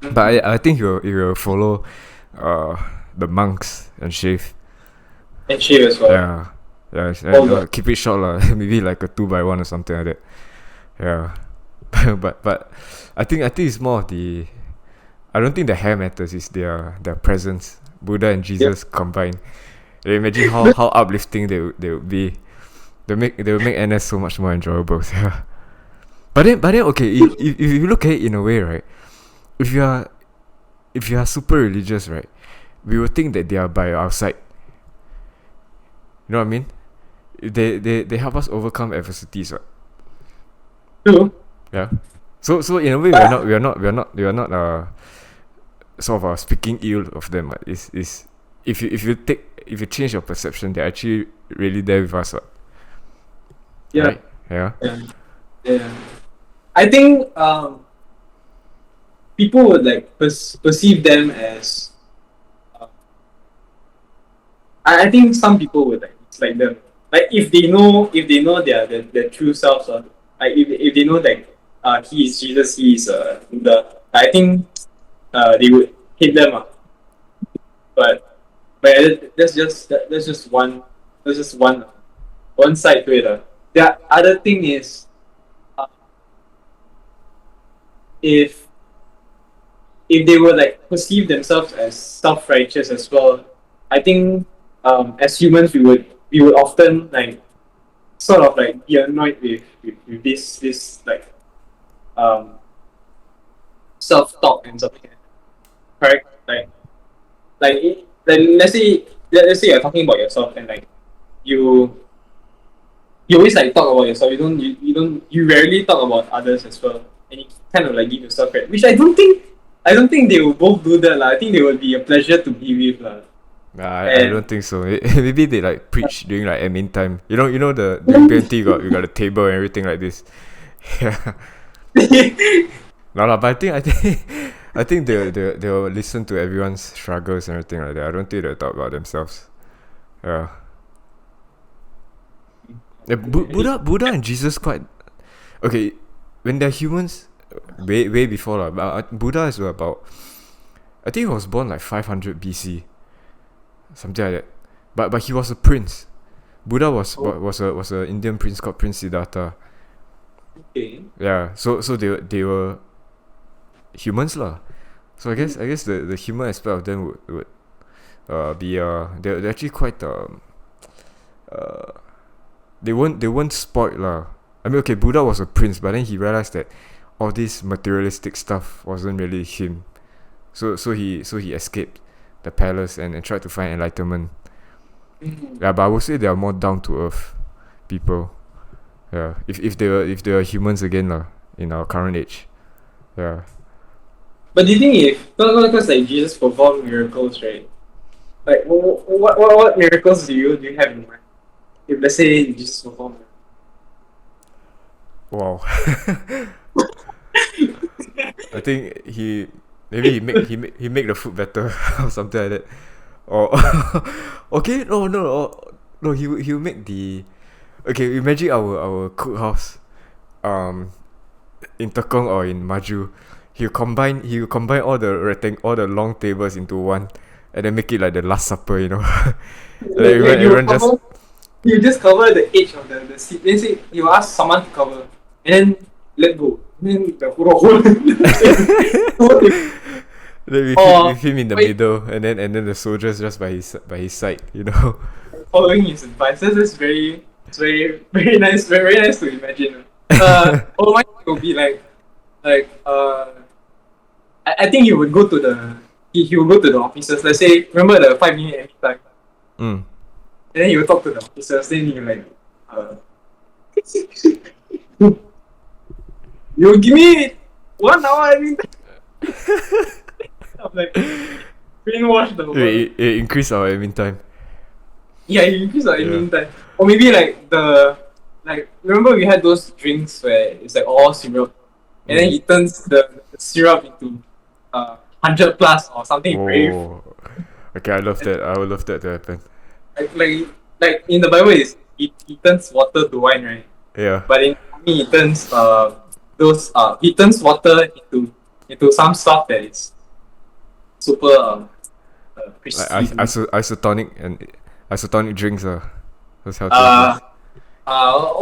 But I think he will follow uh the monks and shave. And shave as well. Yeah. Yeah, All and the keep it short lah. Maybe like a 2x1 or something like that. Yeah. but I think it's more of the, I don't think the hair matters, it's their presence. Buddha and yeah. Jesus combined. Imagine how uplifting they would be. They will make NS so much more enjoyable. Yeah. But then okay, if you look at it in a way, right? If you are super religious, right? We will think that they are by our side. You know what I mean? They help us overcome adversities, right? True. Yeah. So in a way we are not sort of speaking ill of them. Is if you change your perception, they're actually really there with us. Yeah. Right? Yeah. Yeah. Yeah. I think people would like perceive them as. Uh, I think some people would like dislike them. Like if they know their true selves, or like if they know like he is Jesus, he is Buddha. I think they would hate them. But that's just one side to it. The other thing is uh, if they were like perceive themselves as self-righteous as well, I think as humans we would often like sort of like be annoyed with this like um self-talk and something like that. Correct? Like let's say you're talking about yourself and like you you always like talk about yourself. You rarely talk about others as well, and you kind of like give yourself credit, which I don't think they will both do that lah. I think they will be a pleasure to be with lah. Nah, I And don't think so. Maybe they like preach during like admin time. You know the during BMT you got a table and everything like this. Yeah. No lah, but I think I think they'll listen to everyone's struggles and everything like that. I don't think they'll talk about themselves. Yeah. Yeah, Buddha and Jesus quite okay. When they're humans, way before lah. But Buddha is about, I think he was born like 500 BC, something like that. But he was a prince. Buddha was a Indian prince called Prince Siddhartha. okay. Yeah. So they were humans lah. So I guess the human aspect of them would be they're actually quite uh they weren't spoiled lah. I mean, okay, Buddha was a prince, but then he realized that all this materialistic stuff wasn't really him. So he escaped the palace and tried to find enlightenment. Yeah, but I would say they are more down to earth people. Yeah, if they are humans again lah in our current age. Yeah. But do you think if because like Jesus performed miracles, right? Like what miracles do you have in mind? If let's say Jesus performed. Wow. I think he make the food better or something like that. Or okay, no, he will make the, okay, imagine our cookhouse in Tekong or in Maju. He'll combine all the long tables into one, and then make it like the last supper, and then everyone just You just cover the edge of the seat. Then say you ask someone to cover, and then let go. Then the whole then or with him in the wait, middle, and then the soldiers just by his side. following his advice. It's very nice, very nice to imagine. Or mine will be like I think he would go to he would go to the officers. Let's say remember the 5 minute every time, Mm. and then he will talk to the officers. Then he like you give me 1 hour. I mean, I'm like brainwash the whole. It increase our admin time. Yeah, you increase our Yeah. admin time. Or maybe like remember we had those drinks where it's like all syrup, and then he turns the syrup into 100 plus or something very Oh, okay, I love that. I would love that to happen. like in the Bible is he turns water to wine, right? Yeah. But in me he turns he turns water into some stuff that is super Like crispy. isotonic drinks those healthy Uh, drinks.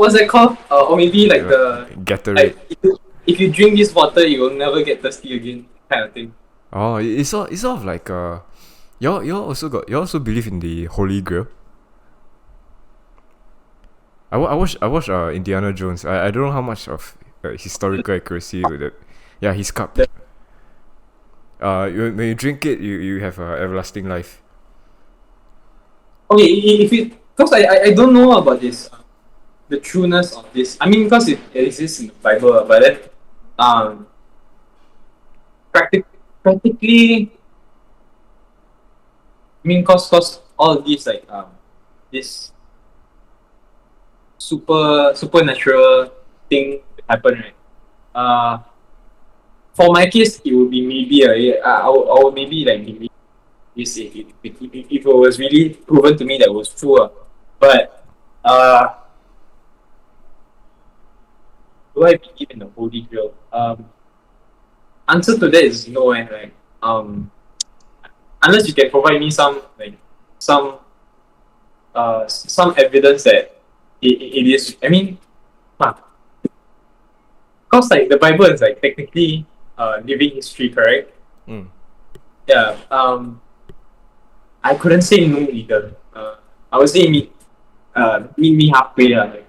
what's that called? Or maybe like Yeah. the Gatorade. like if you drink this water, you will never get thirsty again, kind of thing. Oh, it's sort of like y'all also believe in the Holy Grail. I watched Indiana Jones. I don't know how much of historical accuracy with it. Yeah, his cup. The- When you drink it, you have everlasting life. Okay, if it because I don't know about this the trueness of this. I mean, because it exists in the Bible, but then um practically, I mean, cause all of these like this supernatural thing happen, right? For my case, it would be maybe I would maybe like believe this if it was really proven to me that it was true. But do I believe in the Holy Grail? Answer to that is no. And like unless you can provide me some some evidence that it is. I mean, because like the Bible is like technically living history, correct? Mm. Yeah. I couldn't say no either. I would say meet me halfway, like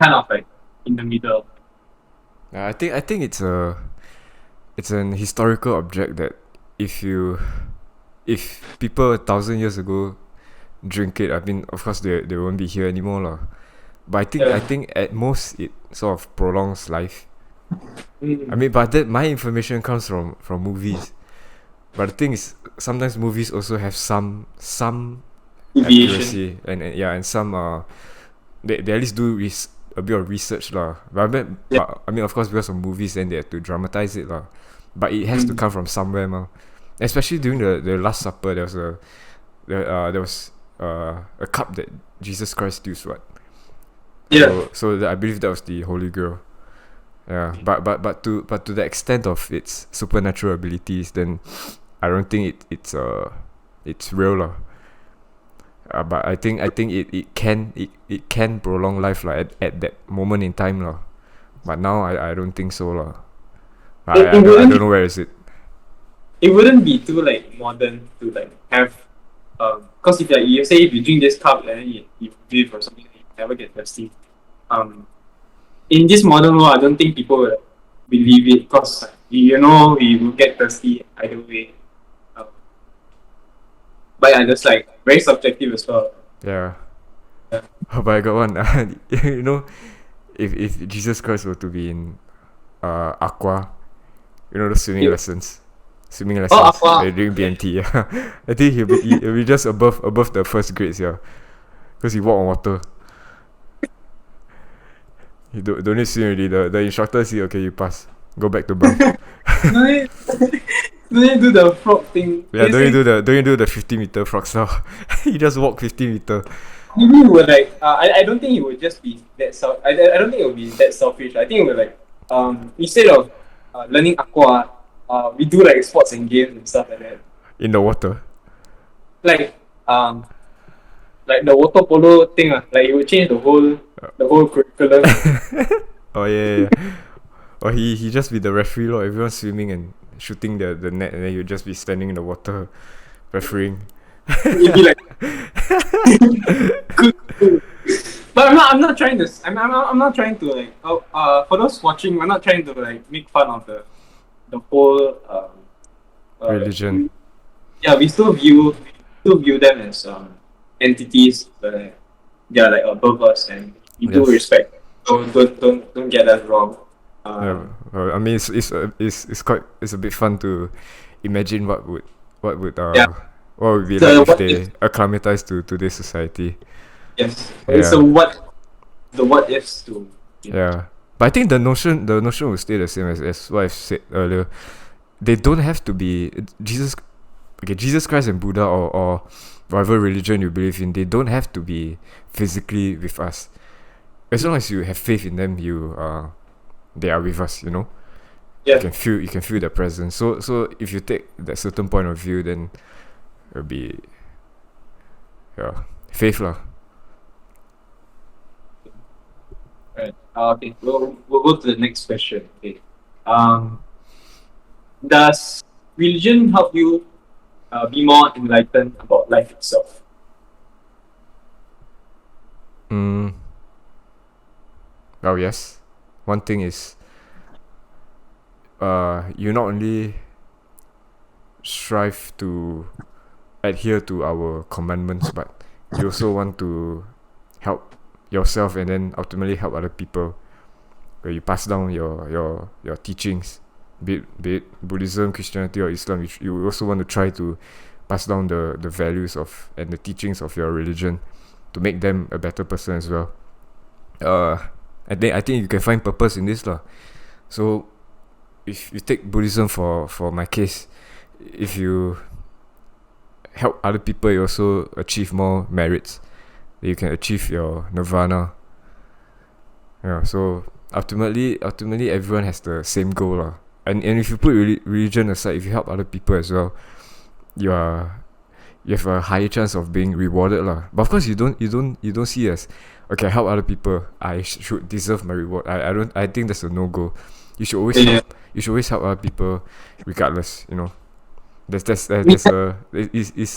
kind of like in the middle. I think it's an historical object that if people 1,000 years ago drink it, I mean, of course they won't be here anymore lah. But I think at most it sort of prolongs life. I Mm. mean, but that my information comes from movies. But the thing is, sometimes movies also have some Deviation. accuracy and some they at least do a bit of research lah. Yeah. But I mean, of course, because of movies, then they have to dramatize it lah. But it has to Mm. come from somewhere, ma. Especially during the Last Supper, there was a cup that Jesus Christ used, what? Yeah. I believe that was the Holy Grail. Yeah, but to the extent of its supernatural abilities, then I don't think it's real lah. But I think it can prolong life lah at that moment in time lah. But now I don't think so lah. It I wouldn't don't know where is it. it wouldn't be too like modern to like have because if like you say if you drink this cup and then you live or something you never get thirsty. In this modern world I don't think people will believe it because you know we will get thirsty either way. Um, but yeah, just like very subjective as well. Yeah. Yeah. Oh, but I got one. You know, if Jesus Christ were to be in aqua, you know the swimming Oh, lessons aqua. during BMT. Yeah, I think he'll be just above the first grades. Yeah, because he walk on water. You don't need swim already. The instructor see, okay, you pass. Go back to bunk. No need, no need do the frog thing. Yeah, They say don't you do the 50-meter frog now. You just walk 50 meter. maybe you would like I don't think it would just be that I don't think it would be that selfish. I think it would like instead of learning aqua, we do like sports and games and stuff like that. In the water. Like like the water polo thing, like it would change the whole curriculum. Oh yeah. Or he just be the referee lor. Everyone's swimming and shooting the net, and then he'll just be standing in the water, refereeing. It'd be like good. But I'm not trying to I'm not trying to like for those watching we're not trying to like make fun of the whole Religion. Yeah, we still view them as entities that they are like above us and we do Yes. respect. Don't get us wrong. Yeah. I mean, it's a bit fun to imagine what would Yeah. what would be So like if what they acclimatize to today's society. Yes. Yeah. So the what ifs to Yeah. But I think the notion will stay the same as what I've said earlier. They don't have to be Jesus Christ and Buddha or whatever religion you believe in, they don't have to be physically with us. As long as you have faith in them, they are with us, you know? Yeah. You can feel their presence. So if you take that certain point of view, then it'll be faith lah. Right. Okay. We'll go to the next question. Okay. Does religion help you be more enlightened about life itself? Oh yes. One thing is you not only strive to adhere to our commandments, but you also want to help yourself and then ultimately help other people, where you pass down your teachings, be it Buddhism, Christianity or Islam. You also want to try to pass down the values of and the teachings of your religion to make them a better person as well. I think you can find purpose in this lah. So if you take Buddhism for my case, if you help other people, you also achieve more merits. You can achieve your nirvana. Yeah. So ultimately everyone has the same goal lah. And if you put religion aside, if you help other people as well, you have a higher chance of being rewarded lah. But of course you don't see as, okay, I help other people, I should deserve my reward. I think that's a no go. You should always help other people regardless, you know. It's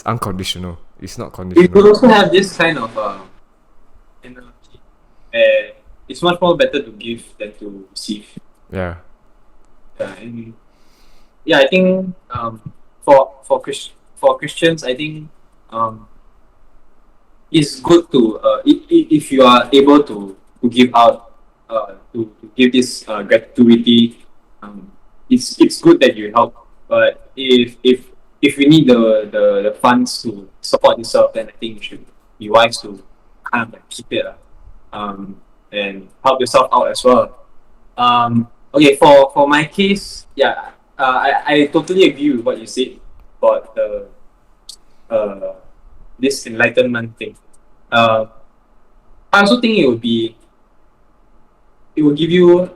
unconditional. It's not We conditional. could also have this kind of analogy where it's much more better to give than to receive. Yeah. And yeah, I think for Christians, I think it's good to if you are able to give out to give this gratuity. It's good that you help, but if we need the funds to support yourself, then I think you should be wise to kind of like keep it and help yourself out as well. Okay, for my case, yeah, I totally agree with what you said about the uh, this enlightenment thing. Uh, I also think it will give you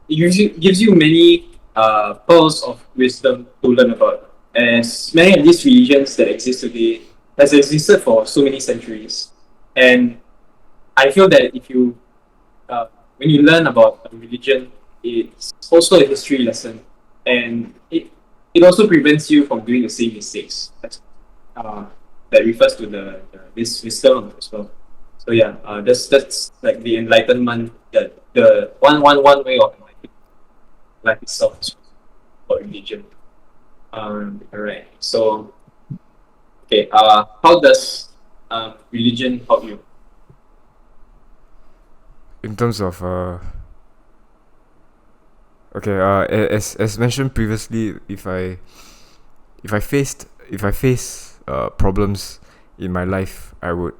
gives you many pearls of wisdom to learn about. As many of these religions that exist today has existed for so many centuries, and I feel that if you uh, when you learn about a religion, it's also a history lesson, and it also prevents you from doing the same mistakes. Uh, that refers to this wisdom as well. So yeah, that's like the enlightenment, that the one way of enlightenment life itself as well, or religion. Alright. So okay, how does religion help you? In terms of okay, as mentioned previously, if I face problems in my life, I would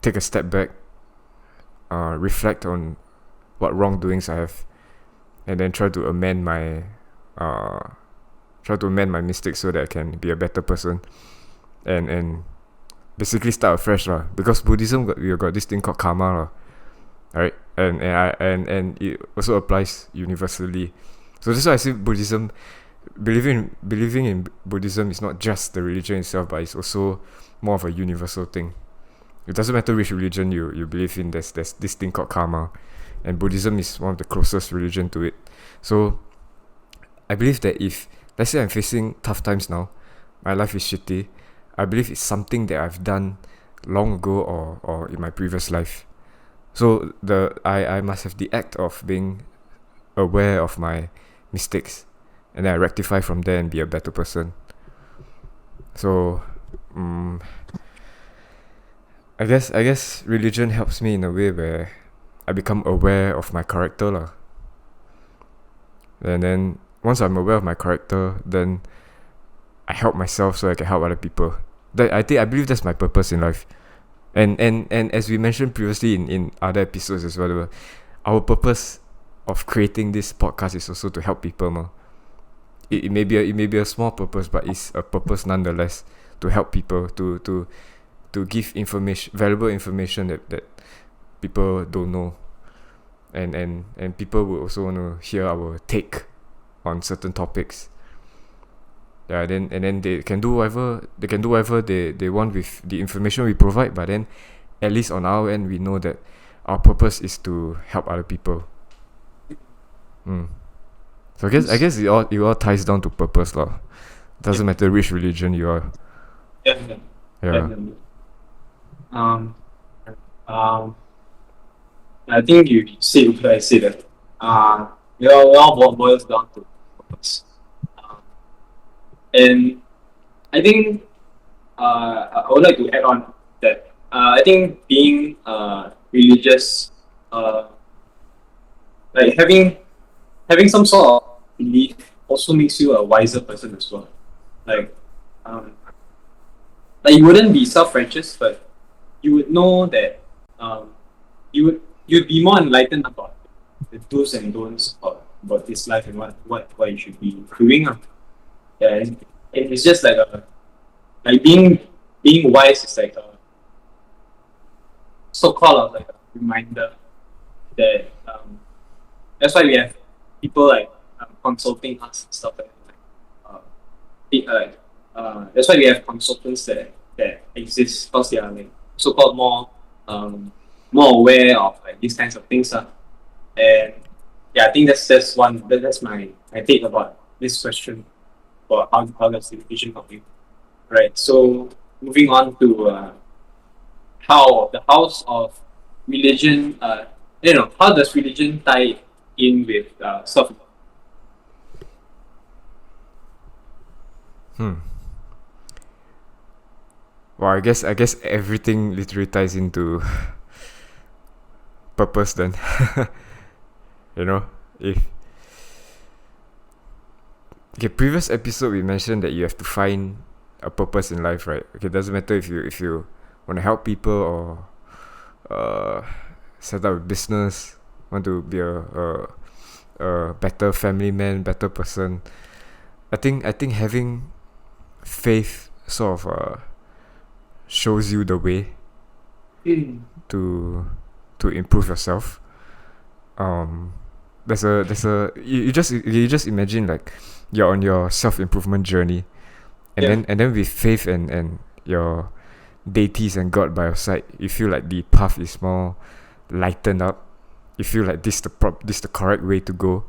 take a step back, reflect on what wrongdoings I have, and then uh, try to amend my mistakes so that I can be a better person, and basically start afresh lah. Because Buddhism we got this thing called karma lah, right? And it also applies universally. So that's why I say Buddhism, believing in Buddhism is not just the religion itself, but it's also more of a universal thing. It doesn't matter which religion you believe in. There's this thing called karma, and Buddhism is one of the closest religion to it. So I believe that if, let's say, I'm facing tough times now, my life is shitty, I believe it's something that I've done long ago, or in my previous life. So I must have the act of being aware of my mistakes, and then I rectify from there and be a better person. So I guess religion helps me in a way where I become aware of my character lah. And then once I'm aware of my character, then I help myself so I can help other people. I believe that's my purpose in life. And as we mentioned previously in other episodes as well, our purpose of creating this podcast is also to help people, ma. It may be a small purpose, but it's a purpose nonetheless, to help people, to give information, valuable information that people don't know, and people will also want to hear our take on certain topics. Yeah, then they can do whatever they want with the information we provide, but then at least on our end we know that our purpose is to help other people. So I guess it all ties down to purpose lah. Doesn't matter which religion you are. Definitely. Yeah. Definitely. Um, um, I think you said what I said that it all boils down to purpose. And I think I would like to add on that I think being religious, like having some sort of belief also makes you a wiser person as well. Like um, like you wouldn't be self-righteous, but you would know that um, you'd be more enlightened about the do's and don'ts about this life, and what you should be doing. Yeah, and it's just like like being wise is like a so-called like a reminder that that's why we have people like consulting us and stuff like that. That's why we have consultants that exist, because they are like so-called more aware of like these kinds of things. And yeah, I think that's my take about this question, or how does the vision help you? Right. So moving on to how the house of religion, how does religion tie in with self? Hmm. Well, I guess everything literally ties into purpose then. You know, if okay, previous episode we mentioned that you have to find a purpose in life, right? Okay, doesn't matter if you want to help people or uh set up a business, want to be a better family man, better person. I think having faith sort of shows you the way to improve yourself. Um, you just imagine like you're on your self improvement journey, and Yeah. then with faith and your deities and God by your side, you feel like the path is more lightened up. You feel like this the correct way to go.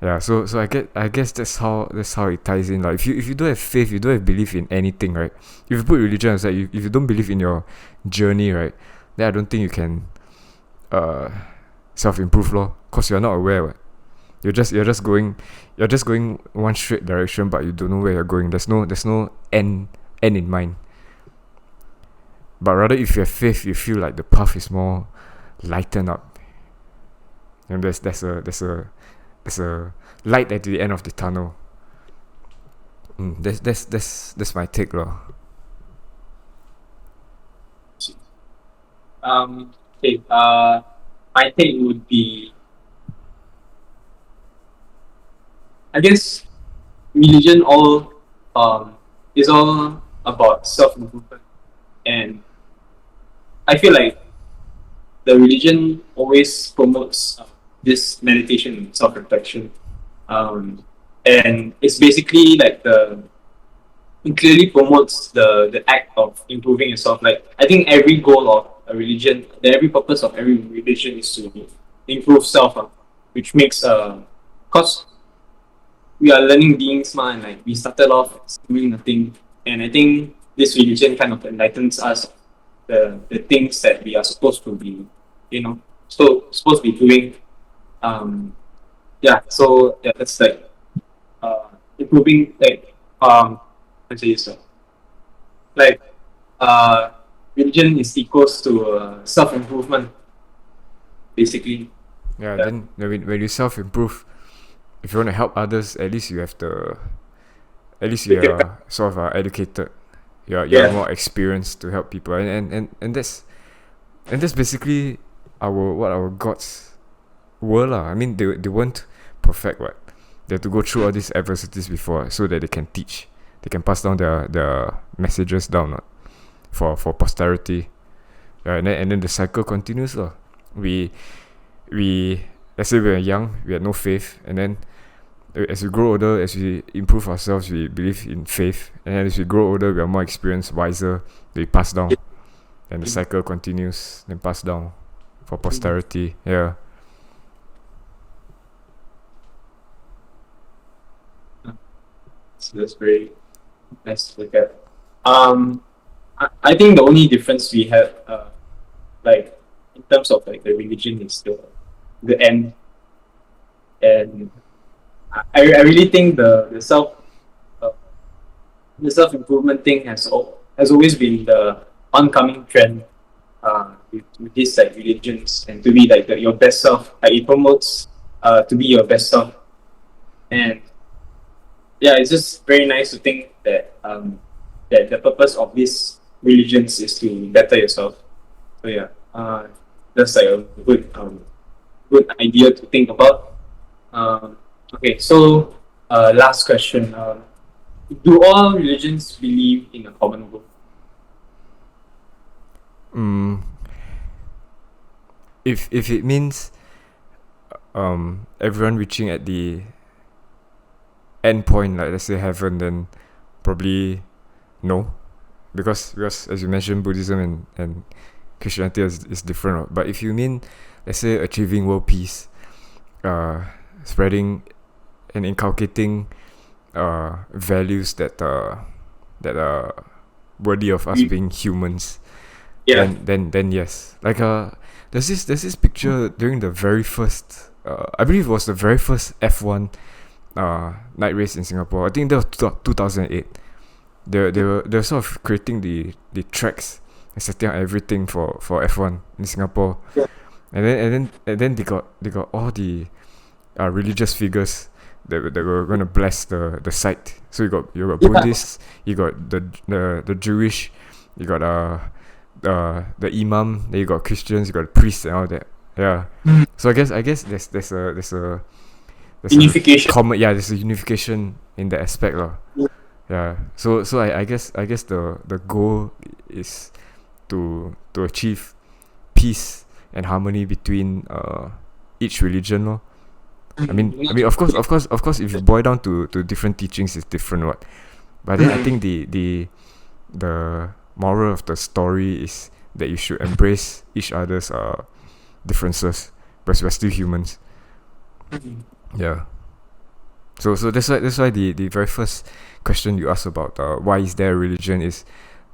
Yeah, so I guess that's how it ties in. Like if you don't have faith, you don't have belief in anything, right? If you put religion aside, if you don't believe in your journey, right, then I don't think you can uh self improve lor, cause you're not aware. What? You're just going one straight direction, but you don't know where you're going. There's no end in mind. But rather, if you have faith, you feel like the path is more lightened up, and there's a light at the end of the tunnel. That's my take, lor. Okay. My take would be, I guess, religion is all about self improvement, and I feel like the religion always promotes this meditation and self reflection, and it's basically like it clearly promotes the act of improving yourself. Like I think every goal of a religion, every purpose of every religion is to improve self, which makes cause we are learning beings, and like we started off as doing nothing, and I think this religion kind of enlightens us the things that we are supposed to be, supposed to be doing. Yeah, so yeah, that's like improving, like let's say so, like uh, religion is equals to self improvement, basically. Yeah. Yeah, Then when you self improve, if you want to help others, at least you are sort of educated. You're yeah, more experienced to help people, and that's basically our gods were lah. I mean, they weren't perfect, what? They have to go through all these adversities before, so that they can teach, they can pass down their messages down, for posterity. And then the cycle continues lah. We let's say we were young, we had no faith, and then as we grow older, as we improve ourselves, we believe in faith, and then as we grow older, we are more experienced, wiser, we pass down, and the cycle continues, then pass down for posterity. Yeah. so that's very nice to look at. I think the only difference we have, like in terms of like the religion, is the end, and I really think uh, the self improvement thing has always been the oncoming trend with these like religions, and to be like your best self. Like it promotes to be your best self, and yeah, it's just very nice to think that the purpose of these religions is to better yourself. So yeah, that's like a good idea to think about. Okay, so last question. Do all religions believe in a common goal? Mm, if it means everyone reaching at the end point, like let's say heaven, then probably no, because as you mentioned, Buddhism and Christianity is different. But if you mean, let's say, achieving world peace, spreading and inculcating values that are worthy of us We- being humans, Yeah. then yes. Like there's this picture during the very first, I believe it was the very first F1 night race in Singapore. I think that was 2008. they were sort of creating the tracks and setting up everything for F1 in Singapore. Yeah. And then they got all the religious figures that were gonna bless the site. So you got Yeah. Buddhists, you got the Jewish, you got the imam, then you got Christians, you got priests and all that. Yeah. Mm. So I guess there's a Unification. common, yeah, there's a unification in that aspect lah. Yeah. Yeah. So I guess the goal is to achieve peace and harmony between each religion lor. I mean, of course, if you boil down to different teachings, it's different, what. But then I think the moral of the story is that you should embrace each other's differences, because we're still humans. Yeah. So that's why the very first question you asked about why is there a religion is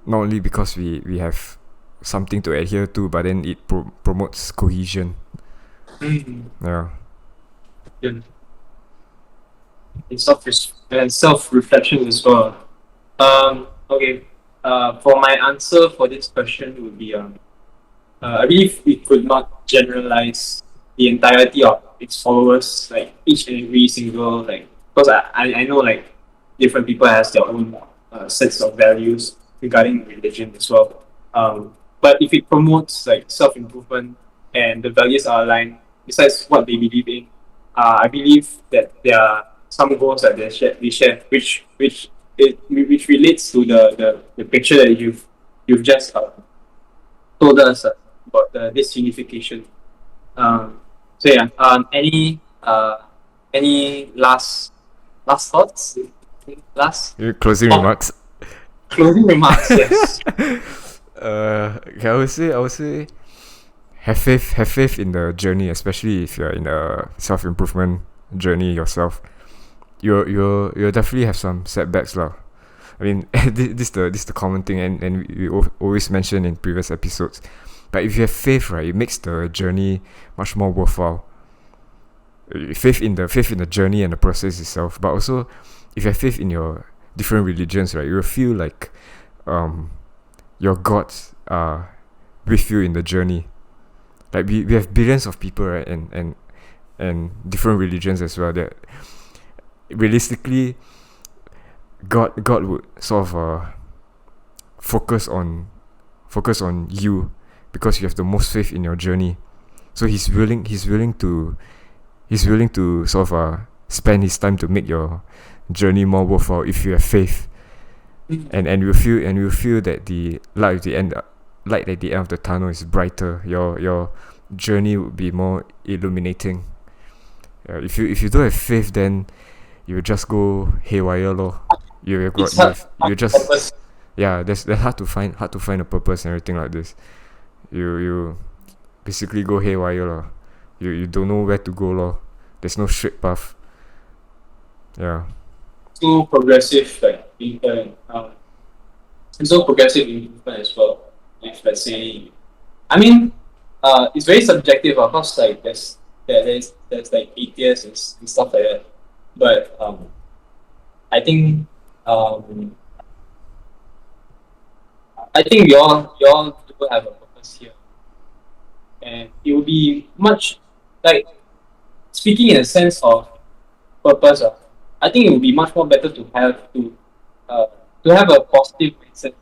not only because we have something to adhere to, but then it promotes cohesion. Yeah. And self-reflection as well. Okay. For my answer for this question would be I believe we could not generalize the entirety of its followers, like each and every single, like, because I know like different people has their own sets of values regarding religion as well. But if it promotes like self improvement and the values are aligned, besides what they believe in, I believe that there are some goals that they share, which relates to the picture that you've just told us about this unification. So yeah, any last thoughts? Your closing Oh, remarks. closing remarks. Yes. Okay, I would say have faith in the journey, especially if you're in a self improvement journey yourself. You'll definitely have some setbacks lah. I mean, this the common thing, and we always mention in previous episodes. But if you have faith, right, it makes the journey much more worthwhile. Faith in the journey and the process itself, but also if you have faith in your different religions, right, you'll feel like your gods are with you in the journey. Like we have billions of people, right, and different religions as well, that realistically God would sort of focus on you, because you have the most faith in your journey. So he's willing to sort of spend his time to make your journey more worthwhile if you have faith. And you feel that the light at the end of the tunnel is brighter. Your journey would be more illuminating. If you don't have faith, then you just go haywire lor. It's hard. You just, yeah, that's hard to find a purpose and everything like this. You basically go haywire lor. You don't know where to go lor. There's no straight path. Yeah. So progressive, like and so progressive improvement as well. If let's say, I mean, it's very subjective, of course. Like there's like atheists and stuff like that. But I think um, I think we all do have a purpose here, and it will be much like speaking in a sense of purpose. I think it would be much more better uh, to have a positive mindset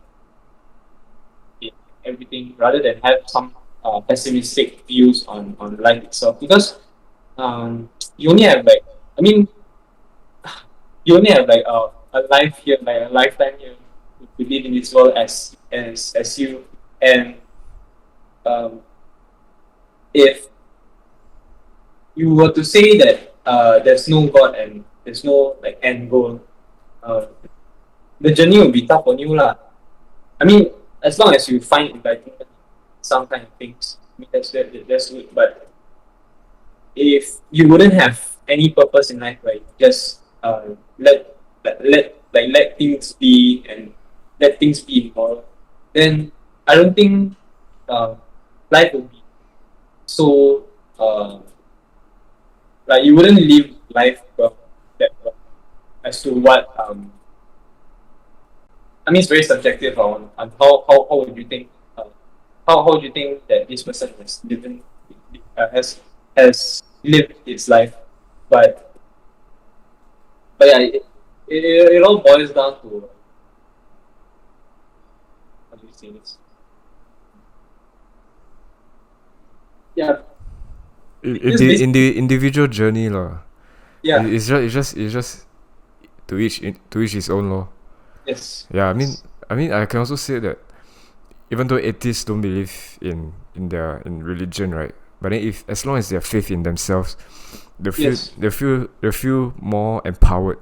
in everything rather than have some pessimistic views on life itself, because you only have like, I mean, you only have like a life here, like a lifetime here to live in this world as you. And um, if you were to say that there's no God and there's no like end goal, uh, the journey will be tough on you lah. I mean, as long as you find enlightenment in some kind of things, I mean, that's good. But if you wouldn't have any purpose in life, right? Just let things be and let things be immoral, then I don't think life would be so like you wouldn't live life well that well as to what I mean, it's very subjective on how would you think, how would you think that this person has lived, has lived its life, but yeah, it all boils down to, how do you say this? Yeah, In just the in basically, the individual journey lah. yeah, It's just to each his own law. yes, Yeah, yes. I mean I can also say that even though atheists don't believe in religion, right? But then if as long as they have faith in themselves, Yes. they feel more empowered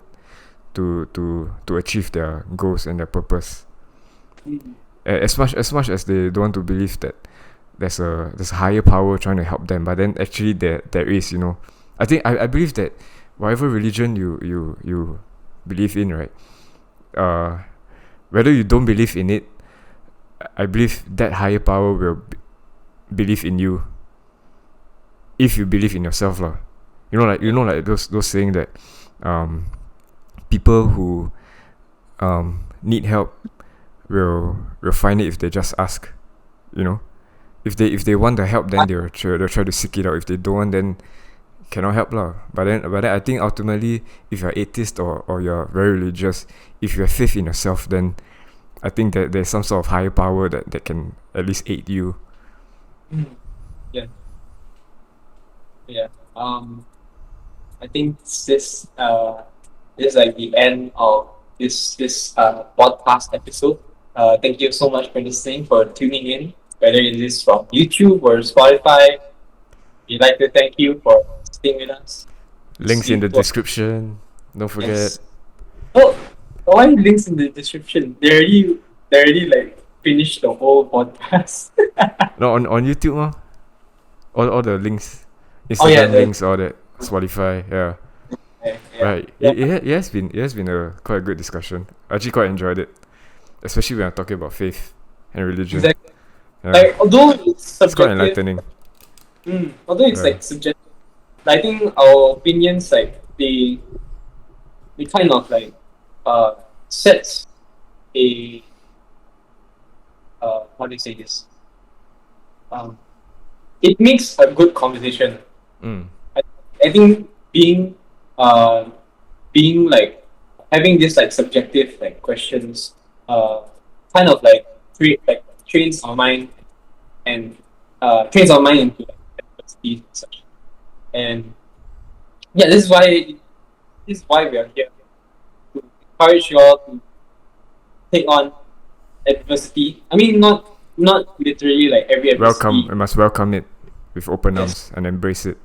to achieve their goals and their purpose. Mm. As much as they don't want to believe that there's a higher power trying to help them, but then actually there is, you know. I believe that whatever religion you believe in, right? Uh, Whether you don't believe in it, I believe that higher power will believe in you if you believe in yourself, lah. Yeah. Like those saying that um people who need help will find it if they just ask. You know, if they want the help, then they'll try to seek it out. If they don't want, then cannot help lah. But then I think ultimately, if you're atheist or you're very religious, if you have faith in yourself, then I think that there's some sort of higher power that can at least aid you. Mm. Yeah. Yeah. I think this is like the end of this podcast episode. Thank you so much for listening, for tuning in, whether it is from YouTube or Spotify. We'd like to thank you for staying with us. Links in the It was, description. Don't forget. yes. Oh, why links in the description? They already like finished the whole podcast. No, on YouTube, all the links, Oh yeah, Instagram links, all that, Spotify. Yeah, yeah, right. yeah. It has been a quite a good discussion. I actually quite enjoyed it, especially when I'm talking about faith and religion. Exactly. Yeah, Like although it's it's quite subjective, enlightening. although it's Yeah. like subjective, I think our opinions like they kind of like uh sets a how do you say this? Um, it makes a good conversation. Mm. I, I think uh being like having this like subjective like questions kind of like trains our mind and trains our mind into like adversity and such. And yeah, this is why we are here, to encourage you all to take on adversity. I mean, not literally like every Welcome. adversity. We must welcome it with open Yes, arms and embrace it.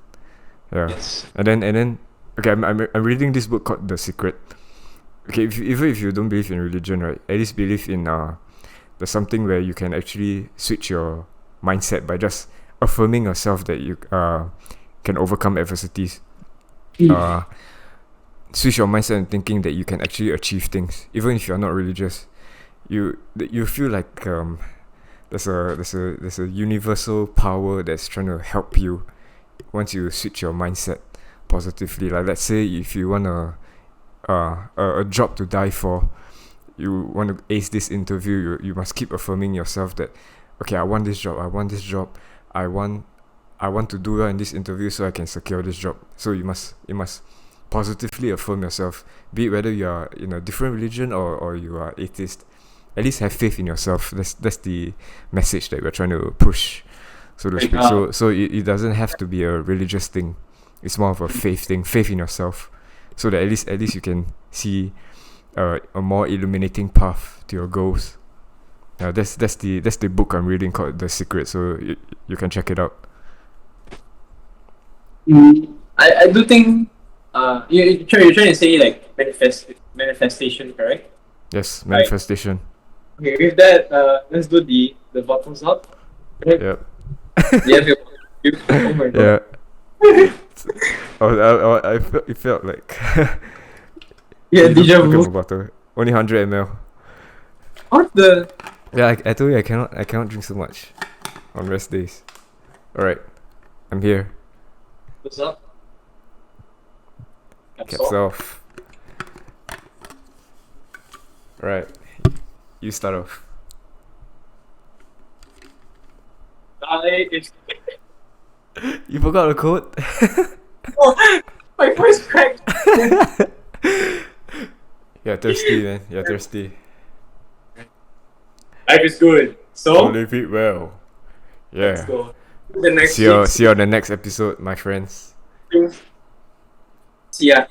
Yeah. yes, And then okay, I'm reading this book called The Secret. Okay, even if you don't believe in religion, right? At least believe in there's something where you can actually switch your mindset by just affirming yourself that you can overcome adversities. Uh, Switch your mindset and thinking that you can actually achieve things, even if you're not religious. You feel like there's a universal power that's trying to help you once you switch your mindset positively. Like let's say if you want a job to die for, you want to ace this interview, you must keep affirming yourself that okay, I want this job, I want I want to do well in this interview so I can secure this job. So you must positively affirm yourself, be it whether you are in a different religion or you are atheist. At least have faith in yourself. That's the message that we're trying to push, so to like speak. So it doesn't have to be a religious thing. It's more of a faith thing, faith in yourself, so that at least you can see a more illuminating path to your goals. That's the book I'm reading called The Secret. So you can check it out. I do think you're trying to say like manifestation, correct? Yes, Right. manifestation. Okay, with that, let's do the bottoms up. Right? Yep. Do you have your oh my god. Yeah. It felt like Yeah, deja look at vu. my bottle. Only 100 ml. What the? Yeah, I told you I cannot drink so much on rest days. All right, I'm here. What's up? Caps off. Right. You start off. I is You forgot the quote? my voice cracked. You're thirsty, man. You're thirsty. Life is good. So So live it well. let's Yeah. go. The next See you on the next episode, my friends. See ya.